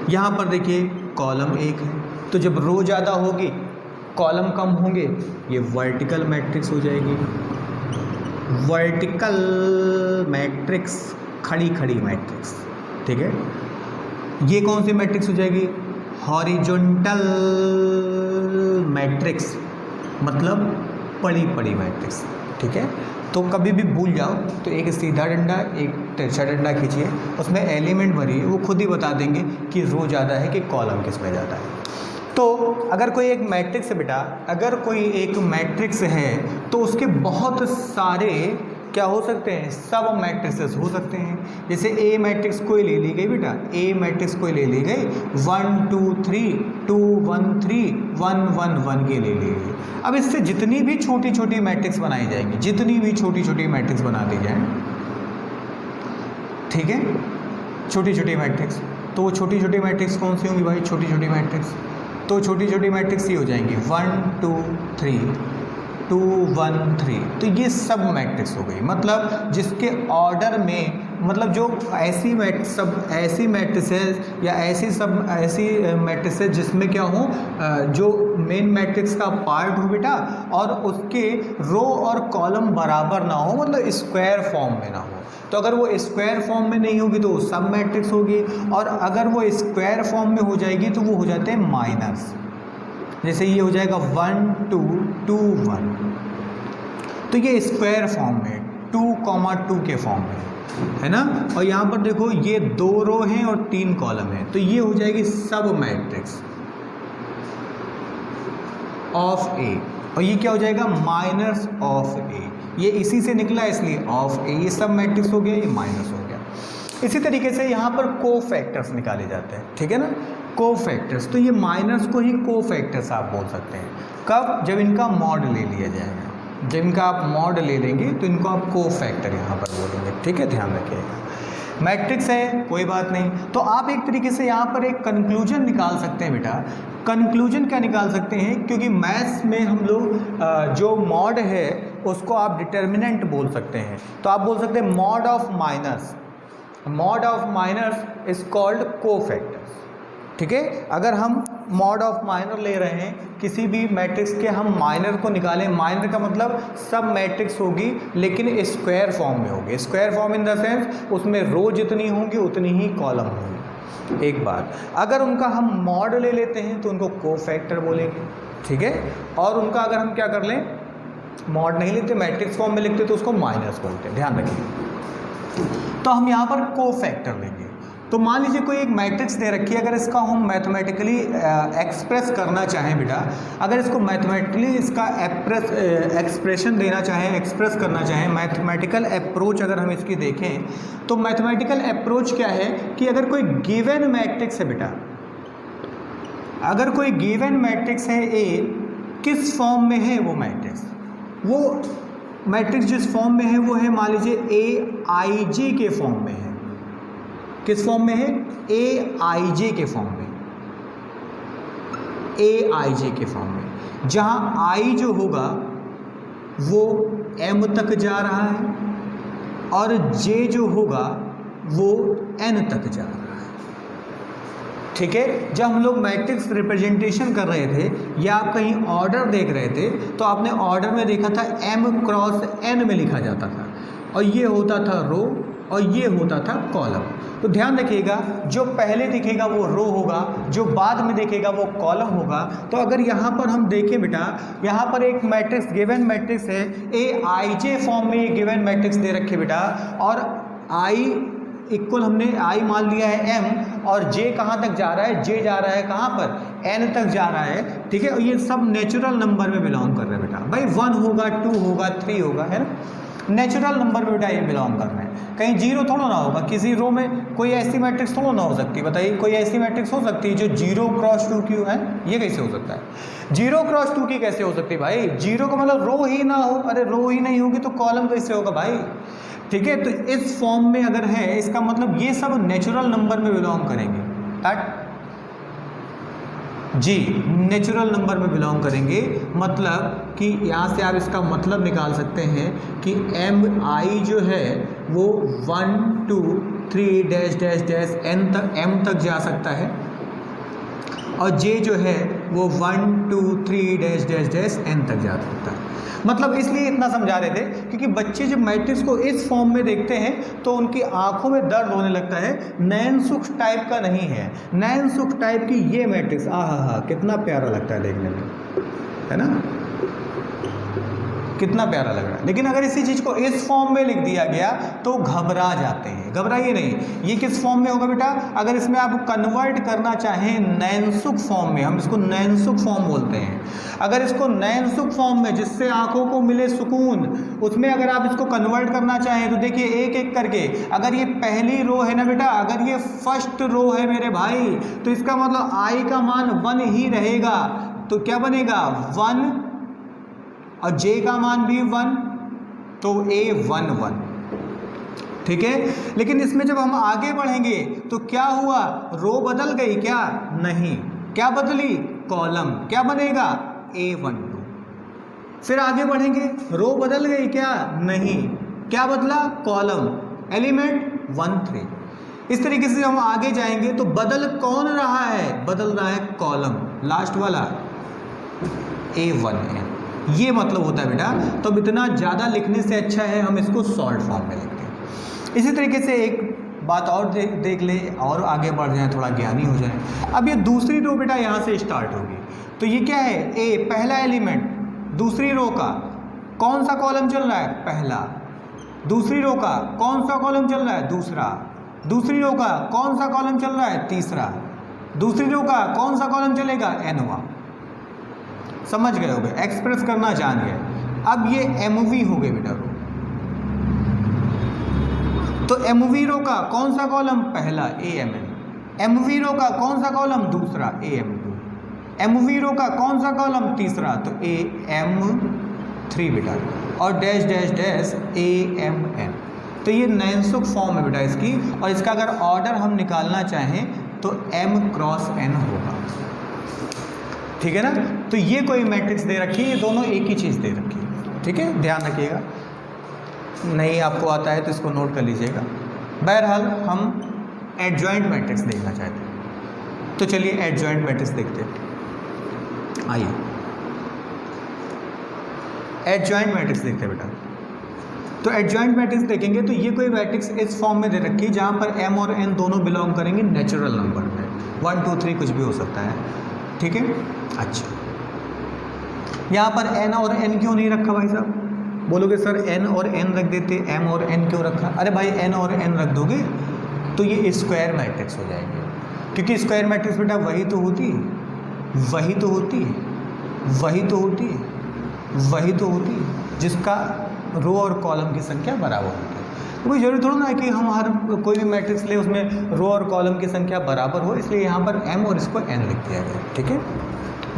यहाँ पर देखिए कॉलम एक है, तो जब रो ज़्यादा होगी कॉलम कम होंगे, ये वर्टिकल मैट्रिक्स हो जाएगी। वर्टिकल मैट्रिक्स, खड़ी खड़ी मैट्रिक्स, ठीक है? ये कौन सी मैट्रिक्स हो जाएगी? हॉरिजॉन्टल मैट्रिक्स, मतलब पड़ी पड़ी मैट्रिक्स, ठीक है? तो कभी भी भूल जाओ तो एक सीधा डंडा एक तिरछा डंडा खींचिए, उसमें एलिमेंट भरिए, वो खुद ही बता देंगे कि रो ज़्यादा है कि कॉलम किस में ज़्यादा है। तो अगर कोई एक मैट्रिक्स है बेटा, अगर कोई एक मैट्रिक्स है तो उसके बहुत सारे क्या हो सकते हैं? सब मैट्रिसेस हो सकते हैं। जैसे ए मैट्रिक्स कोई ले ली गई बेटा, ए मैट्रिक्स कोई ले ली गई 1 2 3 2 1 3 1 1 1 के ले ली गई। अब इससे जितनी भी छोटी छोटी मैट्रिक्स बनाई जाएंगी, जितनी भी छोटी छोटी मैट्रिक्स बना दी जाए, ठीक है? छोटी छोटी मैट्रिक्स, तो वो छोटी छोटी मैट्रिक्स कौन सी होंगी भाई? छोटी छोटी मैट्रिक्स, तो छोटी छोटी मैट्रिक्स ये हो जाएंगी 1 2 3 2 1 3। तो ये सब मैट्रिक्स हो गई, मतलब जिसके ऑर्डर में, मतलब जो ऐसी मैट्रिसेस या ऐसी मैट्रिसेस जिसमें क्या हो, जो मेन मैट्रिक्स का पार्ट हो बेटा और उसके रो और कॉलम बराबर ना हो, मतलब स्क्वायर फॉर्म में ना हो। तो अगर वो स्क्वायर फॉर्म में नहीं होगी तो वो सब मैट्रिक्स होगी, और अगर वो स्क्वायर फॉर्म में हो जाएगी तो वो हो जाते हैं माइनर्स। जैसे ये हो जाएगा 1 2 2 1, तो ये स्क्वायर फॉर्म में 2,2 के फॉर्म में है ना। और यहाँ पर देखो ये 2 रो हैं और 3 कॉलम हैं, तो ये हो जाएगी सब मैट्रिक्स ऑफ ए, और ये क्या हो जाएगा माइनस ऑफ ए, ये इसी से निकला इसलिए ऑफ ए, ये सब मैट्रिक्स हो गया, ये माइनस हो गया। इसी तरीके से यहाँ पर कोफैक्टर्स निकाले जाते हैं, ठीक है ना, कोफैक्टर्स। तो ये माइनस को ही कोफैक्टर्स आप बोल सकते हैं, कब, जब इनका मॉड ले लिया जाएगा, जब इनका आप मॉड ले लेंगे तो इनको आप कोफैक्टर यहाँ पर बोलेंगे, ठीक है, ध्यान रखिएगा। मैट्रिक्स है कोई बात नहीं, तो आप एक तरीके से यहाँ पर एक कंक्लूजन निकाल सकते हैं बेटा। कंक्लूजन क्या निकाल सकते हैं, क्योंकि मैथ्स में हम लोग जो मॉड है उसको आप डिटर्मिनेंट बोल सकते हैं, तो आप बोल सकते हैं mod of minus, mod of minus is called cofactors, ठीक है। अगर हम मॉड ऑफ माइनर ले रहे हैं किसी भी मैट्रिक्स के, हम माइनर को निकालें, माइनर का मतलब सब मैट्रिक्स होगी लेकिन स्क्वायर फॉर्म में होगी, square form in the sense उसमें रो जितनी होंगी उतनी ही कॉलम होंगी। एक बात, अगर उनका हम मॉड ले लेते हैं तो उनको कोफैक्टर बोलेंगे, ठीक है। और उनका अगर हम क्या कर लें, मॉड नहीं लेते, मैट्रिक्स फॉर्म में लिखते तो उसको माइनस बोलते हैं, ध्यान रखिए। तो हम यहाँ पर कोफैक्टर लेंगे। तो मान लीजिए कोई एक मैट्रिक्स दे रखी है, अगर इसका हम मैथमेटिकली एक्सप्रेस करना चाहें बेटा, अगर इसको मैथमेटिकली इसका एक्सप्रेशन देना चाहें, एक्सप्रेस करना चाहें, मैथमेटिकल अप्रोच अगर हम इसकी देखें, तो मैथमेटिकल अप्रोच क्या है कि अगर कोई गिवन मैट्रिक्स है बेटा, अगर कोई गिवन मैट्रिक्स है ए, किस फॉर्म में है वो मैट्रिक्स, वो मैट्रिक्स जिस फॉर्म में है वो है मान लीजिए ए आई जे के फॉर्म में है, किस फॉर्म में है, ए आई जे के फॉर्म में, ए आई जे के फॉर्म में, जहां आई जो होगा वो एम तक जा रहा है और जे जो होगा वो एन तक जा रहा है, ठीक है। जब हम लोग मैट्रिक्स रिप्रेजेंटेशन कर रहे थे या आप कहीं ऑर्डर देख रहे थे तो आपने ऑर्डर में देखा था एम क्रॉस एन में लिखा जाता था, और ये होता था रो और ये होता था कॉलम। तो ध्यान रखिएगा, जो पहले दिखेगा वो रो होगा, जो बाद में दिखेगा वो कॉलम होगा। तो अगर यहाँ पर हम देखें बेटा, यहाँ पर एक मैट्रिक्स गिवन मैट्रिक्स है, ए आई जे फॉर्म में ये गिवन मैट्रिक्स दे रखे बेटा, और आई इक्वल हमने आई मान लिया है एम, और जे कहाँ तक जा रहा है, जे जा रहा है कहाँ पर, एन तक जा रहा है, ठीक है। और ये सब नेचुरल नंबर में बिलोंग कर रहे हैं बेटा, भाई 1 होगा, 2 होगा, 3 होगा, है ना, नेचुरल नंबर में बेटा ये बिलोंग कर रहे हैं। कहीं जीरो थोड़ा ना होगा, किसी रो में कोई ऐसी मैट्रिक्स थोड़ा ना हो सकती, बताइए कोई ऐसी मैट्रिक्स हो सकती है जो 0 क्रॉस 2 की है, ये कैसे हो सकता है, 0 क्रॉस 2 की कैसे हो सकती है भाई, 0 का मतलब रो ही ना हो, अरे रो ही नहीं होगी तो कॉलम कैसे होगा भाई, ठीक है। तो इस फॉर्म में अगर है, इसका मतलब ये सब नेचुरल नंबर में बिलोंग करेंगे, जी नेचुरल नंबर में बिलोंग करेंगे। मतलब कि यहाँ से आप इसका मतलब निकाल सकते हैं कि एम आई जो है वो 1 2 3 डैश डैश डैश एन तक, एम तक जा सकता है, और जे जो है वो 1 2 3 डैश डैश डैश एन तक जा सकता है। मतलब इसलिए इतना समझा रहे थे क्योंकि बच्चे जब मैट्रिक्स को इस फॉर्म में देखते हैं तो उनकी आंखों में दर्द होने लगता है। नैनसुख टाइप का नहीं है, नैनसुख टाइप की ये मैट्रिक्स, आहा कितना प्यारा लगता है देखने में, है ना, कितना प्यारा लग रहा है। लेकिन अगर इसी चीज़ को इस फॉर्म में लिख दिया गया तो घबरा जाते हैं, घबराइए नहीं। ये किस फॉर्म में होगा बेटा, अगर इसमें आप कन्वर्ट करना चाहें नैनसुख फॉर्म में, हम इसको नैनसुख फॉर्म बोलते हैं, अगर इसको नैनसुख फॉर्म में जिससे आंखों को मिले सुकून, उसमें अगर आप इसको कन्वर्ट करना चाहें तो देखिए एक एक करके, अगर ये पहली रो है ना बेटा, अगर ये फर्स्ट रो है मेरे भाई, तो इसका मतलब आई का मान 1 ही रहेगा, तो क्या बनेगा 1, और जे का मान भी 1, तो a 1 1, ठीक है। लेकिन इसमें जब हम आगे बढ़ेंगे तो क्या हुआ, रो बदल गई क्या, नहीं, क्या बदली, कॉलम, क्या बनेगा A1 2। फिर आगे बढ़ेंगे, रो बदल गई क्या, नहीं, क्या बदला, कॉलम, एलिमेंट 1 3। इस तरीके से हम आगे जाएंगे तो बदल कौन रहा है, बदल रहा है कॉलम, लास्ट वाला A1 है, ये मतलब होता है बेटा। तो अब इतना ज़्यादा लिखने से अच्छा है हम इसको शॉर्ट फॉर्म में लिखते हैं। इसी तरीके से एक बात और देख ले और आगे बढ़ जाए, थोड़ा ज्ञानी हो जाए। अब ये दूसरी रो बेटा यहाँ से स्टार्ट होगी, तो ये क्या है, ए पहला एलिमेंट दूसरी रो का, कौन सा कॉलम चल रहा है, पहला। दूसरी रो का कौन सा कॉलम चल रहा है, दूसरा। दूसरी रो का कौन सा कॉलम चल रहा है, तीसरा। दूसरी रो का कौन सा कॉलम चलेगा, nवां। समझ गए होगे, एक्सप्रेस करना जान गए। अब ये MV हो गए बेटा रो, तो MV रो का कौन सा कॉलम, पहला AMN। MV रो का कौन सा कॉलम, दूसरा AM2। MV रो का कौन सा कॉलम, तीसरा, तो AM3 बेटा, और डैश डैश डैश AMN। तो ये नैनसुख फॉर्म है बेटा इसकी, और इसका अगर ऑर्डर हम निकालना चाहें तो M क्रॉस N होगा, ठीक है ना। तो ये कोई मैट्रिक्स दे रखी है, ये दोनों एक ही चीज़ दे रखी है, ठीक है, ध्यान रखिएगा। नहीं आपको आता है तो इसको नोट कर लीजिएगा। बहरहाल हम एडजॉइंट मैट्रिक्स देखना चाहते हैं, तो चलिए एडजॉइंट मैट्रिक्स देखते हैं। आइए एडजॉइंट मैट्रिक्स देखते हैं बेटा। तो एडजॉइंट मैट्रिक्स देखेंगे तो ये कोई मैट्रिक्स इस फॉर्म में दे रखी है जहाँ पर M और N दोनों बिलोंग करेंगे नेचुरल नंबर में, 1 2 3 कुछ भी हो सकता है, ठीक है। अच्छा, यहाँ पर N और N क्यों नहीं रखा भाई साहब, बोलोगे सर N और N रख देते, M और N क्यों रखा। अरे भाई N और N रख दोगे तो ये स्क्वायर मैट्रिक्स हो जाएंगे, क्योंकि स्क्वायर मैट्रिक्स बेटा वही तो होती है, वही तो होती है, वही तो होती है, वही तो होती है जिसका रो और कॉलम की संख्या बराबर होती है। तो कोई जरूरी थोड़ा ना है कि हम हर कोई भी मैट्रिक्स ले उसमें रो और कॉलम की संख्या बराबर हो, इसलिए यहाँ पर M और इसको N लिख दिया गया, ठीक है,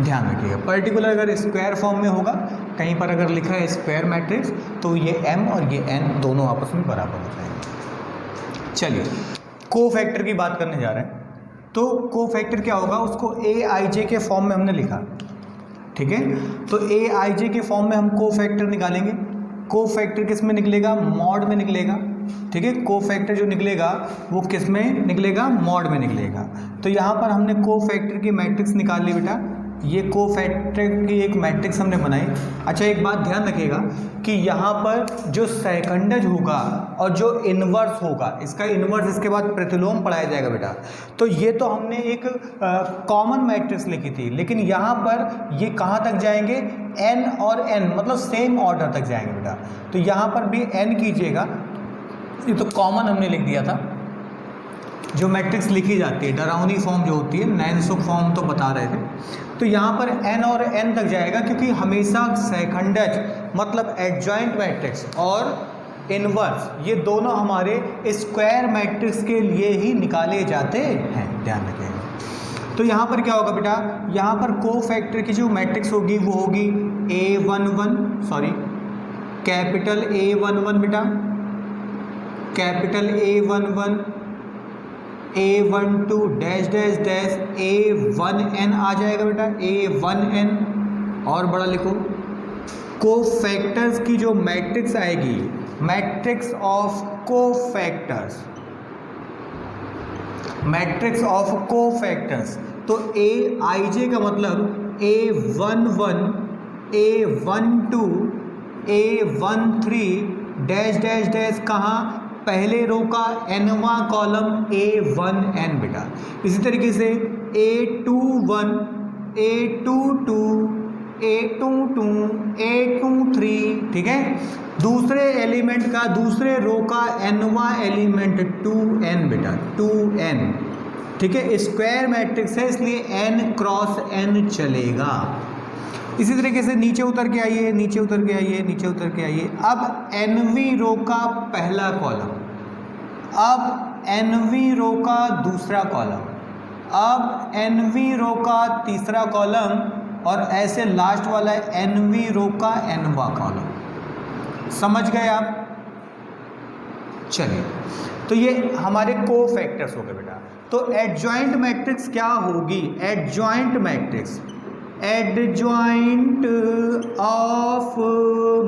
ध्यान रखिएगा। पर्टिकुलर अगर स्क्वायर फॉर्म में होगा, कहीं पर अगर लिखा है स्क्वायर मैट्रिक्स, तो ये M और ये N दोनों आपस में बराबर हो जाएंगे। चलिए कोफैक्टर की बात करने जा रहे हैं। तो कोफैक्टर क्या होगा, उसको AIJ के फॉर्म में हमने लिखा, ठीक है। तो AIJ के फॉर्म में हम कोफैक्टर निकालेंगे। कोफैक्टर किस में निकलेगा, मॉड में निकलेगा, ठीक है। कोफैक्टर जो निकलेगा वो किस में निकलेगा, मॉड में निकलेगा। तो यहाँ पर हमने कोफैक्टर की मैट्रिक्स निकाल ली बेटा, ये कोफैक्टर की एक मैट्रिक्स हमने बनाई। अच्छा एक बात ध्यान रखिएगा कि यहाँ पर जो सेकंडज होगा और जो इन्वर्स होगा, इसका इन्वर्स इसके बाद प्रतिलोम पढ़ाया जाएगा बेटा। तो ये तो हमने एक कॉमन मैट्रिक्स लिखी थी, लेकिन यहाँ पर ये कहाँ तक जाएंगे, n और n मतलब सेम ऑर्डर तक जाएंगे बेटा। तो यहाँ पर भी n कीजिएगा, ये तो कॉमन हमने लिख दिया था। जो मैट्रिक्स लिखी जाती है डरावनी फॉर्म जो होती है, नैनसुख फॉर्म तो बता रहे थे, तो यहाँ पर n और n तक जाएगा, क्योंकि हमेशा सेकंडज मतलब एडजॉइंट मैट्रिक्स और इनवर्स ये दोनों हमारे स्क्वायर मैट्रिक्स के लिए ही निकाले जाते हैं, ध्यान रखिएगा। तो यहाँ पर क्या होगा बेटा, यहाँ पर कोफैक्टर की जो मैट्रिक्स होगी वो होगी कैपिटल A11 बेटा, capital A11 A12 dash dash dash A1N आ जाएगा बेटा, A1N और बड़ा लिखो। कोफैक्टर्स की जो मैट्रिक्स आएगी, matrix of cofactors, matrix of cofactors, तो AIJ का मतलब A11 A12 A13 dash dash dash कहाँ, पहले रो का nवां कॉलम A1N बेटा। इसी तरीके से A21 A22 A22 A23, ठीक है। दूसरे एलिमेंट का, दूसरे रो का nवां एलिमेंट 2n बेटा, 2n, ठीक है। स्क्वायर मैट्रिक्स है इसलिए n क्रॉस n चलेगा। इसी तरीके से नीचे उतर के आइए, नीचे उतर के आइए, नीचे उतर के आइए। अब nवीं रो का पहला कॉलम, अब nवीं रो का दूसरा कॉलम, अब nवीं रो का तीसरा कॉलम, और ऐसे लास्ट वाला nवीं रो का nवां कॉलम। समझ गए आप? चलिए, तो ये हमारे कोफैक्टर्स हो गए बेटा। तो एडजॉइंट मैट्रिक्स क्या होगी, adjoint matrix, adjoint of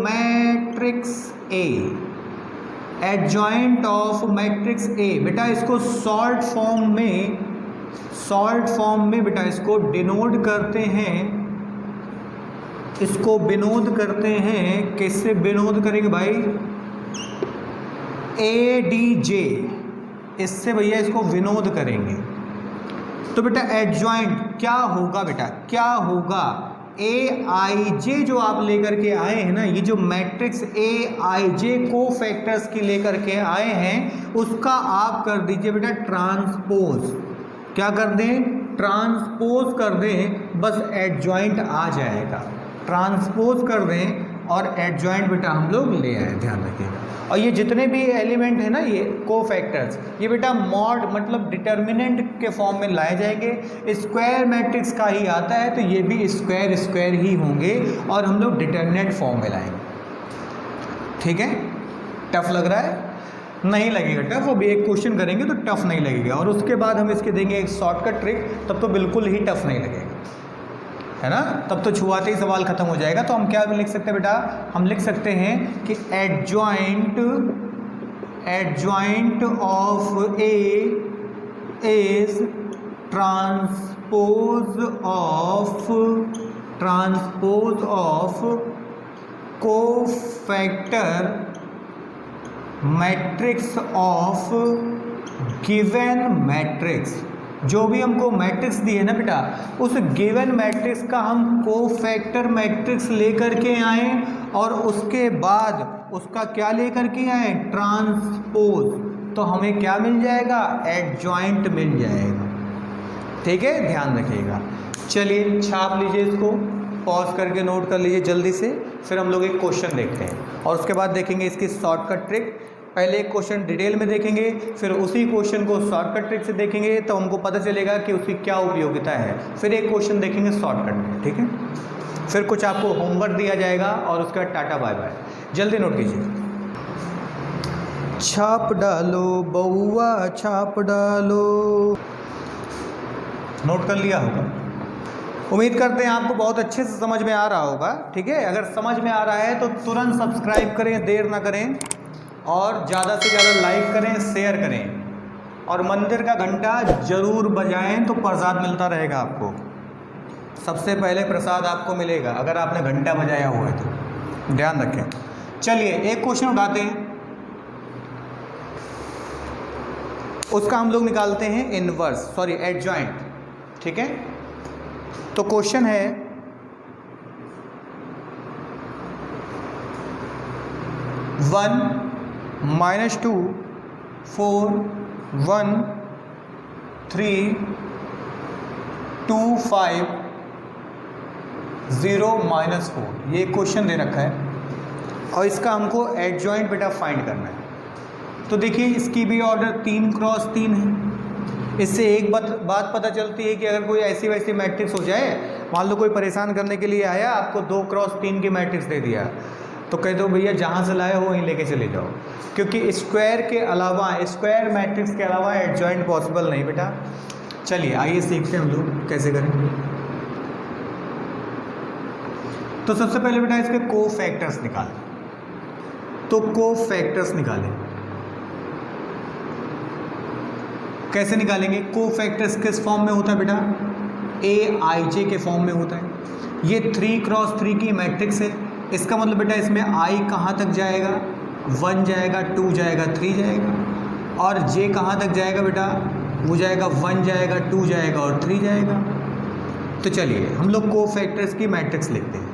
matrix A, adjoint of matrix A बेटा, इसको शॉर्ट फॉर्म में बेटा इसको डिनोट करते हैं, इसको विनोद करते हैं। किससे विनोद करेंगे भाई, ADJ, इससे भैया इसको विनोद करेंगे। तो बेटा एडजॉइंट क्या होगा बेटा, क्या होगा, ए आई जे जो आप लेकर के आए हैं ना, ये जो मैट्रिक्स ए आई जे को फैक्टर्स की लेकर के आए हैं, उसका आप कर दीजिए बेटा ट्रांसपोज। क्या कर दें? ट्रांसपोज कर दें, बस एडजॉइंट आ जाएगा। ट्रांसपोज कर दें और एडजॉइंट बेटा हम लोग ले आए, ध्यान रखिएगा। और ये जितने भी एलिमेंट है ना, ये कोफैक्टर्स, ये बेटा मॉड मतलब डिटर्मिनेंट के फॉर्म में लाए जाएंगे। स्क्वायर मैट्रिक्स का ही आता है तो ये भी स्क्वायर स्क्वायर ही होंगे और हम लोग डिटर्मिनेंट फॉर्म में लाएंगे। ठीक है? टफ लग रहा है? नहीं लगेगा टफ। अभी एक क्वेश्चन करेंगे तो टफ नहीं लगेगा, और उसके बाद हम इसके देंगे एक शॉर्टकट ट्रिक, तब तो बिल्कुल ही टफ नहीं लगेगा, है ना? तब तो छुआते ही सवाल खत्म हो जाएगा। तो हम क्या लिख सकते हैं बेटा? हम लिख सकते हैं कि adjoint of A is transpose of cofactor matrix of given matrix. जो भी हमको मैट्रिक्स दी है ना बेटा, उस गिवन मैट्रिक्स का हम कोफैक्टर मैट्रिक्स लेकर के आए और उसके बाद उसका क्या लेकर के आए? ट्रांसपोज। तो हमें क्या मिल जाएगा? एडजॉइंट मिल जाएगा। ठीक है, ध्यान रखिएगा। चलिए छाप लीजिए इसको, पॉज करके नोट कर लीजिए जल्दी से, फिर हम लोग एक क्वेश्चन देखते हैं और उसके बाद देखेंगे इसकी शॉर्टकट ट्रिक। पहले एक क्वेश्चन डिटेल में देखेंगे, फिर उसी क्वेश्चन को शॉर्टकट ट्रिक से देखेंगे, तो हमको पता चलेगा कि उसकी क्या उपयोगिता है। फिर एक क्वेश्चन देखेंगे शॉर्टकट में, ठीक है? फिर कुछ आपको होमवर्क दिया जाएगा और उसके बाद टाटा बाय बाय। जल्दी नोट कीजिए। छाप डालो बउआ छाप डालो। नोट कर लिया होगा, उम्मीद करते हैं आपको बहुत अच्छे से समझ में आ रहा होगा। ठीक है, अगर समझ में आ रहा है तो तुरंत सब्सक्राइब करें, देर ना करें, और ज़्यादा से ज़्यादा लाइक करें, शेयर करें, और मंदिर का घंटा जरूर बजाएं तो प्रसाद मिलता रहेगा आपको। सबसे पहले प्रसाद आपको मिलेगा अगर आपने घंटा बजाया हुआ है तो, ध्यान रखें। चलिए एक क्वेश्चन उठाते हैं, उसका हम लोग निकालते हैं एडजॉइंट। ठीक है, तो क्वेश्चन है 1 -2 4 1 3 2 5 0 -4, ये क्वेश्चन दे रखा है और इसका हमको एडजॉइंट बेटा फाइंड करना है। तो देखिए इसकी भी ऑर्डर 3 × 3 है। इससे एक बात पता चलती है कि अगर कोई ऐसी वैसी मैट्रिक्स हो जाए, मान लो कोई परेशान करने के लिए आया, आपको 2 × 3 की मैट्रिक्स दे दिया, तो कह दो भैया जहाँ से लाए हो वहीं लेके चले जाओ, क्योंकि स्क्वायर के अलावा, स्क्वायर मैट्रिक्स के अलावा एडजॉइंट पॉसिबल नहीं बेटा। चलिए आइए सीखते हैं हम लोग कैसे करें। तो सबसे पहले बेटा इसके कोफैक्टर्स निकालें। तो कोफैक्टर्स निकालें, कैसे निकालेंगे? कोफैक्टर्स किस फॉर्म में होता है बेटा? AIJ के फॉर्म में होता है। ये 3 × 3 की मैट्रिक्स है, इसका मतलब बेटा इसमें I कहाँ तक जाएगा? 1 जाएगा, 2 जाएगा, 3 जाएगा, और J कहाँ तक जाएगा बेटा? वो जाएगा 1 जाएगा, 2 जाएगा और 3 जाएगा। तो चलिए हम लोग कोफैक्टर्स की मैट्रिक्स लिखते हैं।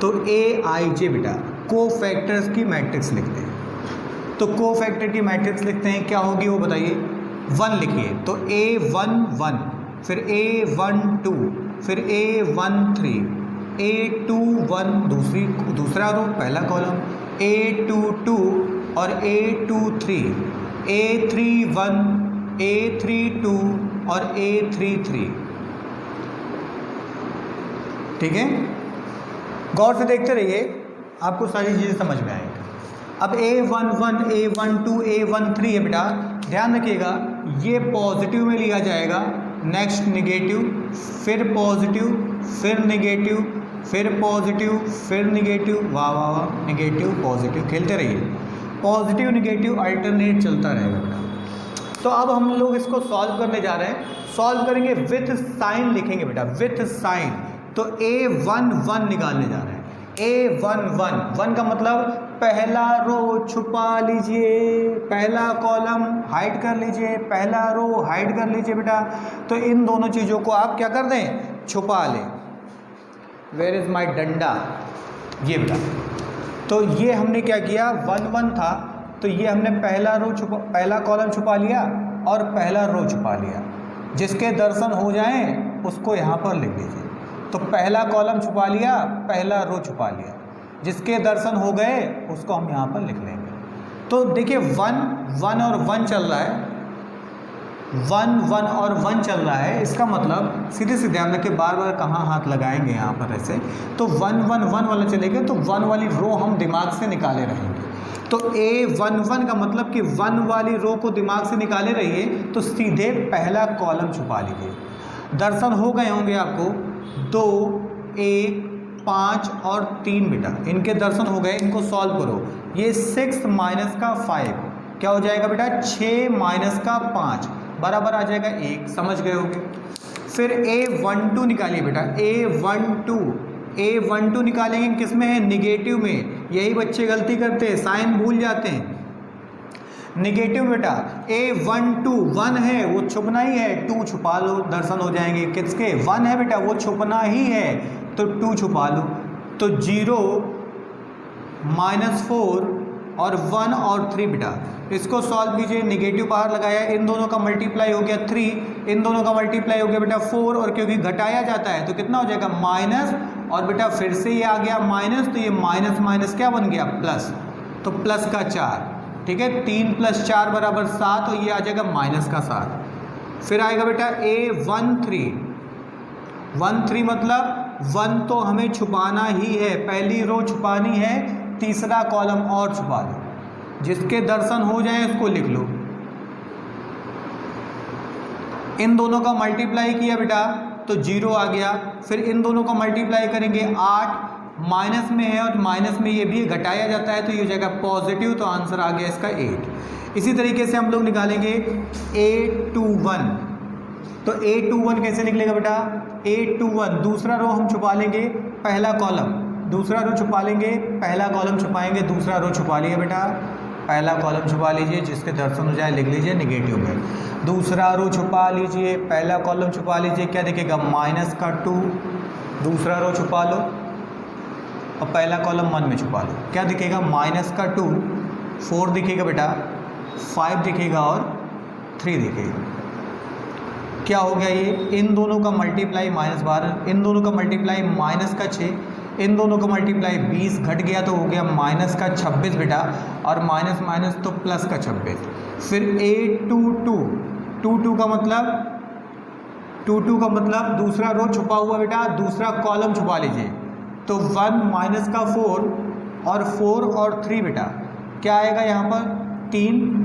तो AIJ बेटा कोफैक्टर्स की मैट्रिक्स लिखते हैं। तो कोफैक्टर की मैट्रिक्स लिखते हैं, क्या होगी वो बताइए? 1 लिखिए, तो A1 1, फिर A1 2, फिर A1 3, A2 1 दूसरा रो पहला कॉलम, A2 2 और A2 3, A3 1, A3 2 और A3 3। ठीक है, गौर से देखते रहिए, आपको सारी चीज़ें समझ में आएंगी। अब A1 1, A1 2, A1 3 है बेटा, ध्यान रखिएगा ये पॉजिटिव में लिया जाएगा, नेक्स्ट निगेटिव, फिर पॉजिटिव, फिर निगेटिव, फिर पॉजिटिव, फिर निगेटिव, वाह वाह वाह, निगेटिव पॉजिटिव, खेलते रहिए, पॉजिटिव निगेटिव अल्टरनेट चलता रहेगा बेटा। तो अब हम लोग इसको सॉल्व करने जा रहे हैं। सॉल्व करेंगे विथ साइन, लिखेंगे बेटा विथ साइन। तो A1 1 निकालने जा रहे हैं। A1 1 का मतलब पहला रो छुपा लीजिए, पहला कॉलम हाइड कर लीजिए, पहला रो हाइड कर लीजिए बेटा। तो इन दोनों चीज़ों को आप क्या कर दें? छुपा लें। वेयर इज़ माई डंडा, ये बेटा। तो ये हमने क्या किया, 1 1 था तो ये हमने पहला कॉलम छुपा लिया और पहला रो छुपा लिया। जिसके दर्शन हो जाएं उसको यहाँ पर लिख लीजिए। तो पहला कॉलम छुपा लिया, पहला रो छुपा लिया, जिसके दर्शन हो गए उसको हम यहाँ पर लिख लेंगे। तो देखिए 1 1 और 1 चल रहा है, 1 1 और 1 चल रहा है। इसका मतलब सीधे सीधे हम लोग के बार बार कहाँ हाथ लगाएंगे यहाँ पर ऐसे, तो 1 1 1 वाला चलेगा तो 1 वाली रो हम दिमाग से निकाले रहेंगे। तो A11 का मतलब कि 1 वाली रो को दिमाग से निकाले रहिए, तो सीधे पहला कॉलम छुपा लीजिए। दर्शन हो गए होंगे आपको 2 1 5 और 3 बेटा, इनके दर्शन हो गए। इनको सॉल्व करो। ये 6 माइनस का 5 क्या हो जाएगा बेटा, 6 माइनस का 5 बराबर आ जाएगा 1। समझ गए होंगे। फिर A12 निकालिए बेटा, A12 निकालेंगे किस में है, निगेटिव में। यही बच्चे गलती करते हैं, साइन भूल जाते हैं। निगेटिव बेटा A12 1 है वो छुपना ही है, 2 छुपा लो, दर्शन हो जाएंगे किसके, 1 है बेटा वो छुपना ही है तो 2 छुपा लो। तो 0 -4 और 1 और 3 बेटा, इसको सॉल्व कीजिए। निगेटिव बाहर लगाया, इन दोनों का मल्टीप्लाई हो गया 3, इन दोनों का मल्टीप्लाई हो गया बेटा 4, और क्योंकि घटाया जाता है तो कितना हो जाएगा माइनस, और बेटा फिर से ये आ गया माइनस, तो ये माइनस माइनस क्या बन गया प्लस, तो प्लस का 4। ठीक है, 3 + 4 = 7, और ये आ जाएगा माइनस का 7। फिर आएगा बेटा A13 मतलब 1 तो हमें छुपाना ही है, पहली रो छुपानी है, तीसरा कॉलम और छुपा लो, जिसके दर्शन हो जाए उसको लिख लो। इन दोनों का मल्टीप्लाई किया बेटा तो 0 आ गया। फिर इन दोनों का मल्टीप्लाई करेंगे 8, माइनस में है और माइनस में ये भी घटाया जाता है तो ये हो जाएगा पॉजिटिव, तो आंसर आ गया इसका 8। इसी तरीके से हम लोग निकालेंगे A21। तो A21 कैसे निकलेगा बेटा, A21 दूसरा रो हम छुपा लेंगे, पहला कॉलम, दूसरा रो छुपा लेंगे, पहला कॉलम छुपाएंगे, दूसरा रो छुपा लिया बेटा, पहला कॉलम छुपा लीजिए, जिसके दर्शन हो जाए लिख लीजिए निगेटिव में। दूसरा रो छुपा लीजिए, पहला कॉलम छुपा लीजिए, क्या दिखेगा -2, दूसरा रो छुपा लो और पहला कॉलम 1 में छुपा लो, क्या दिखेगा -2, 4 दिखेगा बेटा, 5 दिखेगा और 3 दिखेगा। क्या हो गया ये, इन दोनों का मल्टीप्लाई -12, इन दोनों का मल्टीप्लाई -6, इन दोनों का मल्टीप्लाई 20 घट गया तो हो गया -26 बेटा, और माइनस माइनस तो प्लस का 26। फिर A22 का मतलब दूसरा रो छुपा हुआ बेटा, दूसरा कॉलम छुपा लीजिए, तो 1 माइनस का 4 और 4 और 3 बेटा, क्या आएगा यहाँ पर 3,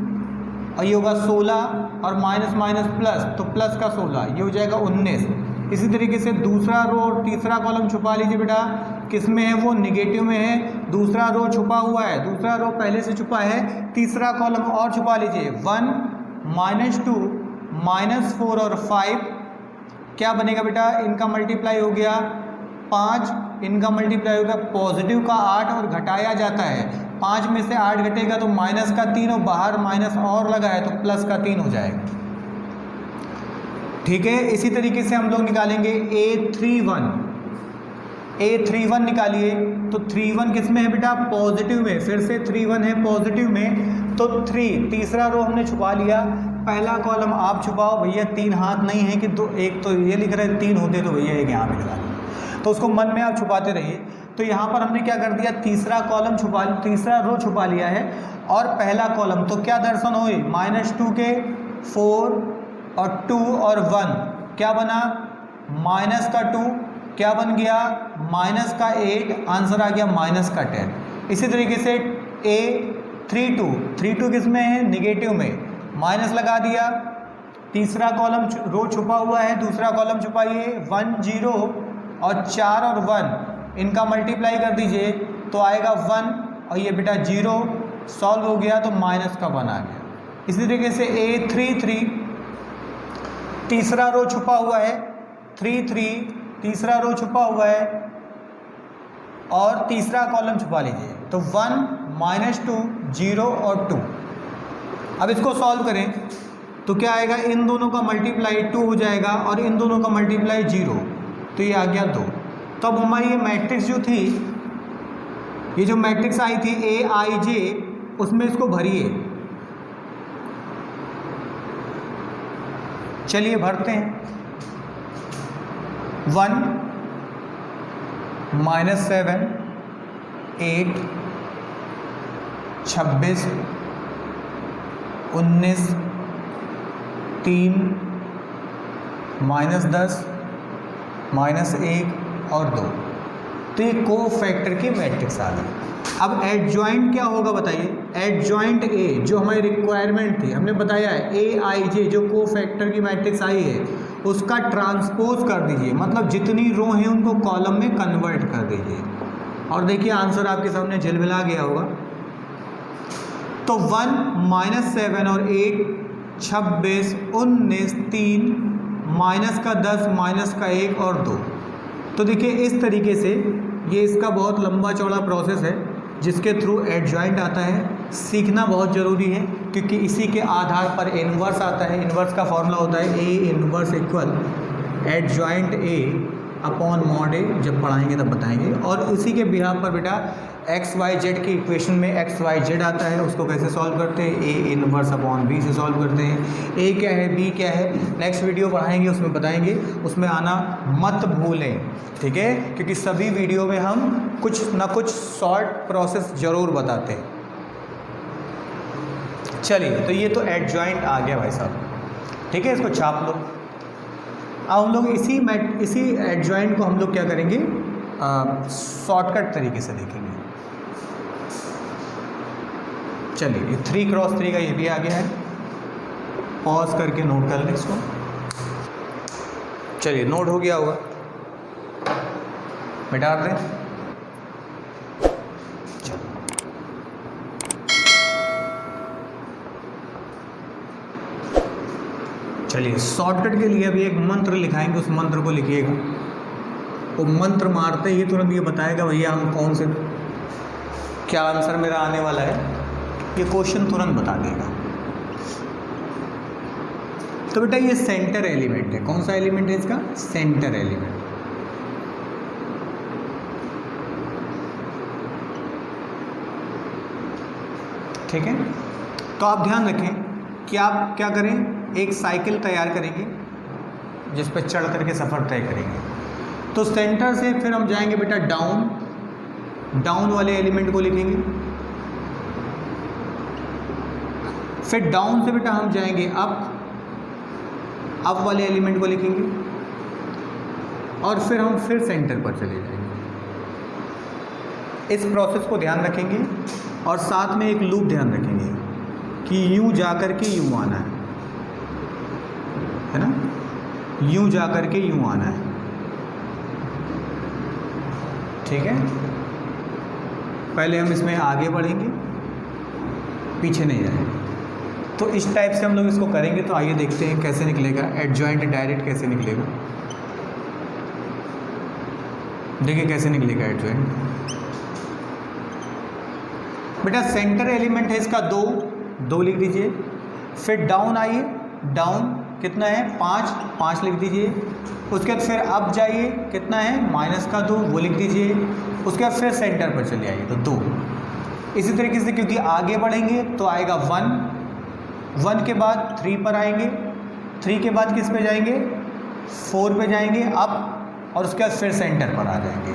और ये होगा 16 और माइनस माइनस प्लस, तो प्लस का 16, ये हो जाएगा 19। इसी तरीके से दूसरा रो और तीसरा कॉलम छुपा लीजिए बेटा, किस में है वो, निगेटिव में है, दूसरा रो छुपा हुआ है, दूसरा रो पहले से छुपा है, तीसरा कॉलम और छुपा लीजिए, 1 -2 -4 और 5, क्या बनेगा बेटा, इनका मल्टीप्लाई हो गया 5, इनका मल्टीप्लाई हो गया पॉजिटिव का 8 और घटाया जाता है, 5 में से 8 घटेगा तो माइनस का 3 और बाहर माइनस और लगा है तो प्लस का 3 हो जाएगा। ठीक है, इसी तरीके से हम लोग निकालेंगे A31 निकालिए, तो 31 किस में है बेटा, पॉजिटिव में, फिर से 31 है पॉजिटिव में, तो 3 तीसरा रो हमने छुपा लिया, पहला कॉलम आप छुपाओ भैया, 3 हाथ नहीं है कि दो, एक तो ये लिख रहे हैं 3 होते तो भैया एक यहाँ पे लगा दो, तो उसको मन में आप छुपाते रहिए। तो यहाँ पर हमने क्या कर दिया, तीसरा कॉलम छुपा, तीसरा रो छुपा लिया है और पहला कॉलम, तो क्या दर्शन हुए, -2 के 4 और 2 और 1, क्या बना -2, क्या बन गया -8, आंसर आ गया -10। इसी तरीके से A32 किस में है, निगेटिव में, माइनस लगा दिया, तीसरा कॉलम रो छुपा हुआ है, दूसरा कॉलम छुपाइए, 1 0 और 4 और 1, इनका मल्टीप्लाई कर दीजिए तो आएगा 1, और ये बेटा 0 सॉल्व हो गया तो माइनस का 1 आ गया। इसी तरीके से A33 तीसरा रो छुपा हुआ है, 3 तीसरा रो छुपा हुआ है और तीसरा कॉलम छुपा लीजिए, तो 1 -2 0 और 2। अब इसको सॉल्व करें तो क्या आएगा, इन दोनों का मल्टीप्लाई 2 हो जाएगा और इन दोनों का मल्टीप्लाई 0, तो ये आ गया 2। तो अब हमारी ये मैट्रिक्स जो थी, ये जो मैट्रिक्स आई थी AIJ, उसमें इसको भरिए। चलिए भरते हैं। 1 -7 8 26 19 3 -10 -1 और 2। तो ये को फैक्टर की मैट्रिक्स आ गई। अब एडजॉइंट क्या होगा बताइए? एडजॉइंट ए जो हमारी रिक्वायरमेंट थी, हमने बताया है AIJ जो को फैक्टर की मैट्रिक्स आई है उसका ट्रांसपोज कर दीजिए, मतलब जितनी रो हैं उनको कॉलम में कन्वर्ट कर दीजिए। और देखिए आंसर आपके सामने झिलमिला गया होगा। तो 1 -7 और 8 26 19 3 माइनस का 10 माइनस का 1 और 2। तो देखिए इस तरीके से ये इसका बहुत लंबा चौड़ा प्रोसेस है जिसके थ्रू एडजॉइंट आता है। सीखना बहुत ज़रूरी है क्योंकि इसी के आधार पर इन्वर्स आता है। इन्वर्स का फॉर्मूला होता है A inverse equal adjoint A upon mod A। जब पढ़ाएंगे तब बताएंगे। और इसी के बिहाफ पर बेटा XYZ की इक्वेशन में XYZ आता है, उसको कैसे सॉल्व करते हैं? A इन्वर्स अपॉन B से सॉल्व करते हैं। A क्या है, B क्या है, नेक्स्ट वीडियो पढ़ाएंगे उसमें बताएंगे, उसमें आना मत भूलें, ठीक है? क्योंकि सभी वीडियो में हम कुछ ना कुछ शॉर्ट प्रोसेस ज़रूर बताते हैं। चलिए तो ये तो एडजॉइंट आ गया भाई साहब, ठीक है, इसको छाप लो। अब हम लोग इसी एडजॉइंट को हम लोग क्या करेंगे, शॉर्टकट तरीके से देखेंगे। चलिए 3×3 का ये भी आ गया है, पॉज करके नोट कर लें इसको। चलिए नोट हो गया होगा, मिटा दें। चलिए शॉर्टकट के लिए अभी एक मंत्र लिखाएंगे, उस मंत्र को लिखिएगा। वो मंत्र मारते ही तुरंत ये बताएगा भैया हम कौन से क्या आंसर मेरा आने वाला है, ये क्वेश्चन तुरंत बता देगा। तो बेटा ये सेंटर एलिमेंट है। कौन सा एलिमेंट है इसका? Centre element. ठीक है, तो आप ध्यान रखें कि आप क्या करें, एक साइकिल तैयार करेंगे जिस पर चढ़ करके सफ़र तय करेंगे। तो सेंटर से फिर हम जाएंगे बेटा डाउन, डाउन वाले एलिमेंट को लिखेंगे। फिर डाउन से बेटा हम जाएंगे अप, अप वाले एलिमेंट को लिखेंगे। और फिर हम फिर सेंटर पर चले जाएंगे। इस प्रोसेस को ध्यान रखेंगे और साथ में एक लूप ध्यान रखेंगे कि यूं जा कर के यूं आना है ना, यूं जा कर के यूं आना है, ठीक है। पहले हम इसमें आगे बढ़ेंगे, पीछे नहीं जाएंगे। तो इस टाइप से हम लोग इसको करेंगे। तो आइए देखते हैं कैसे निकलेगा एडजॉइंट डायरेक्ट, कैसे निकलेगा। देखिए कैसे निकलेगा एडजॉइंट। बेटा सेंटर एलिमेंट है इसका 2 लिख दीजिए। फिर डाउन आइए, डाउन कितना है 5 लिख दीजिए। उसके बाद फिर अप जाइए, कितना है -2 वो लिख दीजिए। उसके बाद फिर सेंटर पर चले आइए तो 2। इसी तरीके से क्योंकि आगे बढ़ेंगे तो आएगा 1 के बाद 3 पर आएंगे, 3 के बाद किस पे जाएंगे, 4 पे जाएंगे अप, और उसके बाद फिर सेंटर पर आ जाएंगे।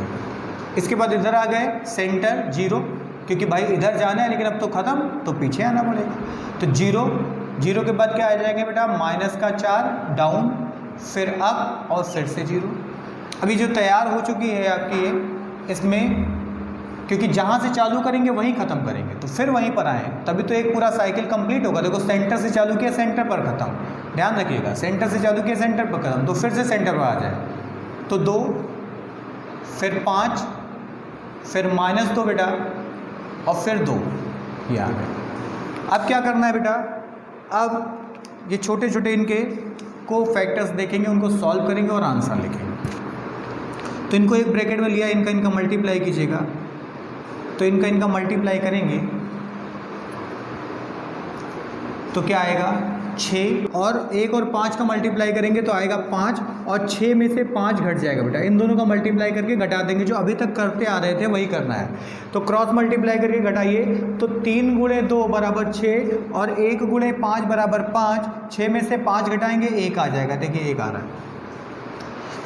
इसके बाद इधर आ गए सेंटर 0, क्योंकि भाई इधर जाना है लेकिन अब तो ख़त्म, तो पीछे आना पड़ेगा। तो 0 के बाद क्या आ जाएंगे बेटा -4 डाउन, फिर अप और फिर से 0। अभी जो तैयार हो चुकी है आपकी ये, इसमें क्योंकि जहाँ से चालू करेंगे वहीं ख़त्म करेंगे, तो फिर वहीं पर आएँ तभी तो एक पूरा साइकिल कंप्लीट होगा। देखो सेंटर से चालू किया, सेंटर पर ख़त्म, ध्यान रखिएगा। सेंटर से चालू किया, सेंटर पर ख़त्म, तो फिर से सेंटर पर आ जाए तो 2, फिर 5, फिर -2 बेटा, और फिर 2, ये आ गए। अब क्या करना है बेटा, अब ये छोटे छोटे इनके को फैक्टर्स देखेंगे, उनको सॉल्व करेंगे और आंसर लिखेंगे। तो इनको एक ब्रैकेट में लिया, इनका मल्टीप्लाई कीजिएगा। तो इनका मल्टीप्लाई करेंगे तो क्या आएगा 6 और 1 और 5 का मल्टीप्लाई करेंगे तो आएगा 5 और 6 में से 5 घट जाएगा बेटा। इन दोनों का मल्टीप्लाई करके घटा देंगे, जो अभी तक करते आ रहे थे वही करना है। तो क्रॉस मल्टीप्लाई करके घटाइए तो 3 गुणे 2 बराबर 6 और 1 गुणे 5 बराबर 5। 6 में से 5 घटाएंगे 1 आ जाएगा, देखिए 1 आ रहा है।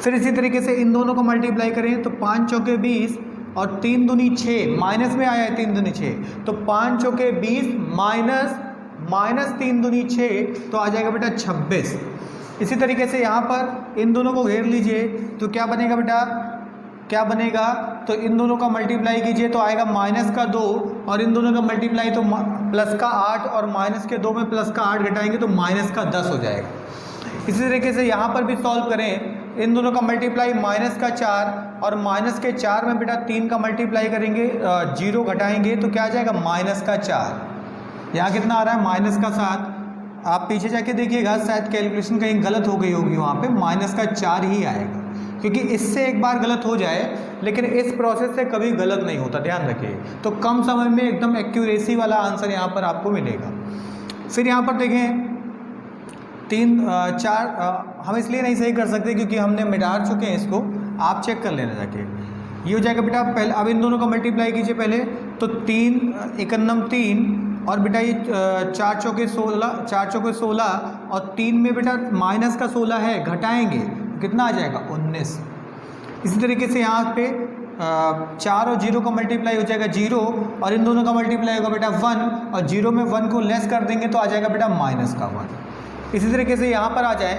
फिर इसी तरीके से इन दोनों को मल्टीप्लाई करें तो 5 चौके 20 और 3 दूनी 6, माइनस में आया है 3 दूनी 6, तो 5 चौके 20 माइनस 3 दूनी 6 तो आ जाएगा बेटा 26। इसी तरीके से यहाँ पर इन दोनों को घेर लीजिए तो क्या बनेगा बेटा, क्या बनेगा, तो इन दोनों का मल्टीप्लाई कीजिए तो आएगा -2 और इन दोनों का मल्टीप्लाई तो +8 और -2 में +8 घटाएंगे तो -10 हो जाएगा। इसी तरीके से यहाँ पर भी सॉल्व करें, इन दोनों का मल्टीप्लाई -4 और -4 में बेटा 3 का मल्टीप्लाई करेंगे, 0 घटाएंगे तो क्या आ जाएगा -4। यहाँ कितना आ रहा है -7। आप पीछे जाके देखिएगा, शायद कैलकुलेशन कहीं गलत हो गई होगी, वहाँ पे -4 ही आएगा, क्योंकि इससे एक बार गलत हो जाए लेकिन इस प्रोसेस से कभी गलत नहीं होता, ध्यान रखिए। तो कम समय में एकदम एक्यूरेसी वाला आंसर यहाँ पर आपको मिलेगा। फिर यहाँ पर देखें 3 4 हम इसलिए नहीं सही कर सकते क्योंकि हमने मिटा चुके हैं इसको, आप चेक कर लेना जाके। ये हो जाएगा बेटा, पहले अब इन दोनों का मल्टीप्लाई कीजिए पहले तो 3 एकन्नम 3 और बेटा ये 4 चौके 16 और 3 में बेटा -16 है, घटाएंगे कितना आ जाएगा 19। इसी तरीके से यहाँ पे 4 और 0 का मल्टीप्लाई हो जाएगा 0 और इन दोनों का मल्टीप्लाई होगा बेटा 1 और 0 में 1 को लेस कर देंगे तो आ जाएगा बेटा -1। इसी तरीके से यहाँ पर आ जाए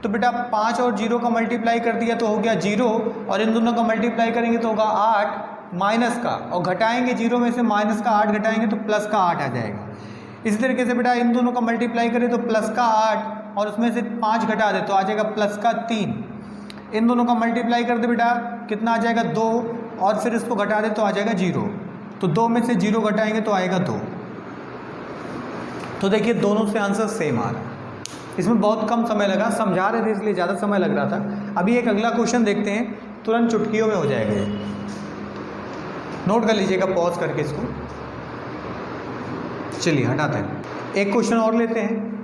तो बेटा 5 और 0 का मल्टीप्लाई कर दिया तो हो गया 0 और इन दोनों का मल्टीप्लाई करेंगे तो होगा 8 माइनस का, और घटाएंगे 0 में से -8 घटाएंगे तो +8 आ जाएगा। इसी तरीके से बेटा इन दोनों का मल्टीप्लाई करें तो +8 और उसमें से 5 घटा दे तो आ जाएगा +3। इन दोनों का मल्टीप्लाई कर दे बेटा कितना आ जाएगा 2 और फिर इसको घटा दे तो आ जाएगा 0, तो 2 में से 0 घटाएंगे तो आएगा 2। तो देखिए दोनों से आंसर सेम आ रहा है। इसमें बहुत कम समय लगा, समझा रहे थे इसलिए ज़्यादा समय लग रहा था। अभी एक अगला क्वेश्चन देखते हैं, तुरंत चुटकियों में हो जाएगा ये। नोट कर लीजिएगा पॉज करके इसको। चलिए हटाते हैं, एक क्वेश्चन और लेते हैं।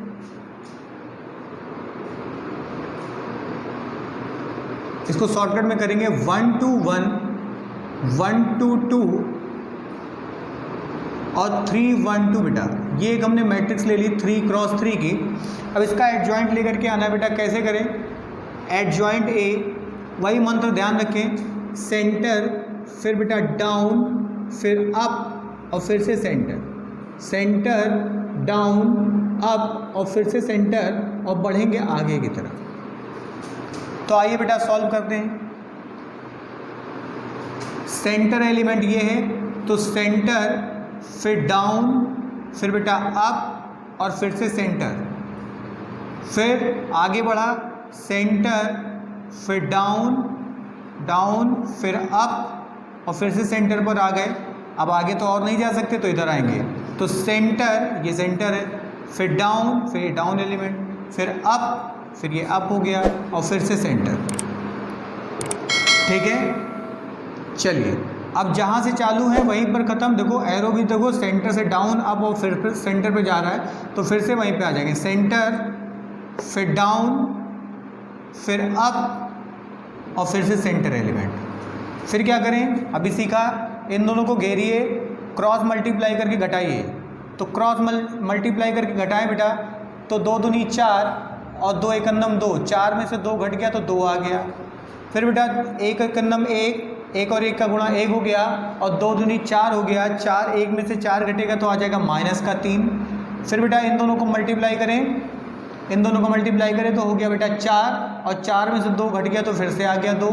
इसको शॉर्टकट में करेंगे 1 to 1, 1 to 2 और 3 1 2 बेटा। ये एक हमने मैट्रिक्स ले ली 3 क्रॉस 3 की। अब इसका एडजॉइंट लेकर के आना है बेटा, कैसे करें, एडजॉइंट ए, वही मंत्र ध्यान रखें, सेंटर फिर बेटा डाउन फिर अप और फिर से सेंटर, सेंटर डाउन अप और फिर से सेंटर और बढ़ेंगे आगे की तरफ। तो आइए बेटा सॉल्व करते हैं। सेंटर एलिमेंट ये है तो सेंटर फिर डाउन फिर बेटा अप और फिर से सेंटर, फिर आगे बढ़ा सेंटर फिर डाउन डाउन फिर अप और फिर से सेंटर पर आ गए। अब आगे तो और नहीं जा सकते तो इधर आएंगे, तो सेंटर, ये सेंटर है, फिर डाउन एलिमेंट, फिर अप, फिर ये अप हो गया और फिर से सेंटर। ठीक है, चलिए अब जहाँ से चालू है वहीं पर ख़त्म। देखो एरो भी देखो, सेंटर से डाउन अप और फिर सेंटर पे जा रहा है तो फिर से वहीं पे आ जाएंगे, सेंटर फिर डाउन फिर अप और फिर से सेंटर एलिमेंट। फिर क्या करें, अभी सीखा, इन दोनों को घेरिए, क्रॉस मल्टीप्लाई करके घटाइए। तो क्रॉस मल्टीप्लाई करके घटाएं बेटा तो 2 दूनी 4 और 2 एकन्नम 2, 4 में से 2 घट गया तो 2 आ गया। फिर बेटा 1 एकन्नम 1, 1 और 1 का गुणा 1 हो गया और 2 दूनी 4 हो गया, 4 1 में से 4 घटेगा तो आ जाएगा -3। फिर बेटा इन दोनों को मल्टीप्लाई करें, इन दोनों को मल्टीप्लाई करें तो हो गया बेटा 4 और 4 में से 2 घट गया तो फिर से आ गया 2।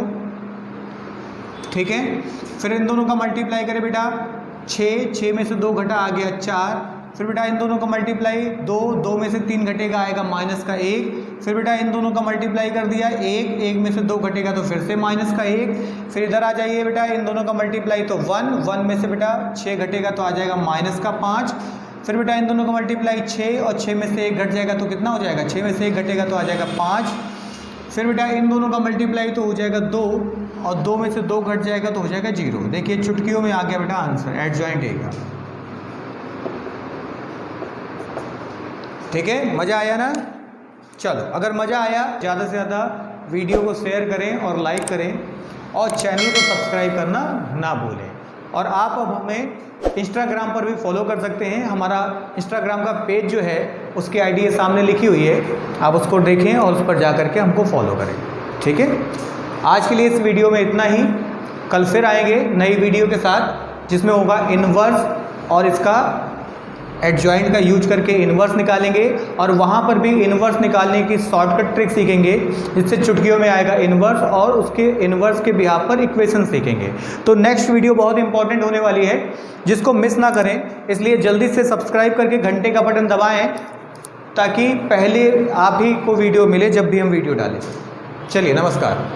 ठीक है, फिर इन दोनों का मल्टीप्लाई करें बेटा 6 में से 2 घटा आ गया 4। फिर बेटा इन दोनों का मल्टीप्लाई 2 में से 3 घटेगा आएगा -1। फिर बेटा इन दोनों का मल्टीप्लाई कर दिया 1 में से 2 घटेगा तो फिर से -1। फिर इधर आ जाइए बेटा, इन दोनों का मल्टीप्लाई तो 1 में से बेटा 6 घटेगा तो आ जाएगा -5। फिर बेटा इन दोनों का मल्टीप्लाई 6 और 6 में से 1 घट जाएगा तो कितना हो जाएगा, 6 में से 1 घटेगा तो आ जाएगा 5। फिर बेटा इन दोनों का मल्टीप्लाई तो हो जाएगा 2 और 2 में से 2 घट जाएगा तो हो जाएगा 0। देखिए चुटकियों में आ गया बेटा आंसर एडजॉइंट ए का। ठीक है, मज़ा आया ना? चलो, अगर मज़ा आया ज़्यादा से ज़्यादा वीडियो को शेयर करें और लाइक करें और चैनल को सब्सक्राइब करना ना भूलें। और आप अब हमें इंस्टाग्राम पर भी फॉलो कर सकते हैं। हमारा इंस्टाग्राम का पेज जो है उसकी आईडी है सामने लिखी हुई है, आप उसको देखें और उस पर जा कर के हमको फॉलो करें। ठीक है, आज के लिए इस वीडियो में इतना ही। कल फिर आएंगे नई वीडियो के साथ जिसमें होगा इन्वर्स और इसका एडजॉइंट का यूज करके इन्वर्स निकालेंगे और वहाँ पर भी इन्वर्स निकालने की शॉर्टकट ट्रिक सीखेंगे जिससे चुटकियों में आएगा इन्वर्स और उसके इन्वर्स के बिहाफ पर इक्वेशन सीखेंगे। तो नेक्स्ट वीडियो बहुत इंपॉर्टेंट होने वाली है जिसको मिस ना करें, इसलिए जल्दी से सब्सक्राइब करके घंटे का बटन दबाएं ताकि पहले आप ही को वीडियो मिले जब भी हम वीडियो डालें। चलिए, नमस्कार।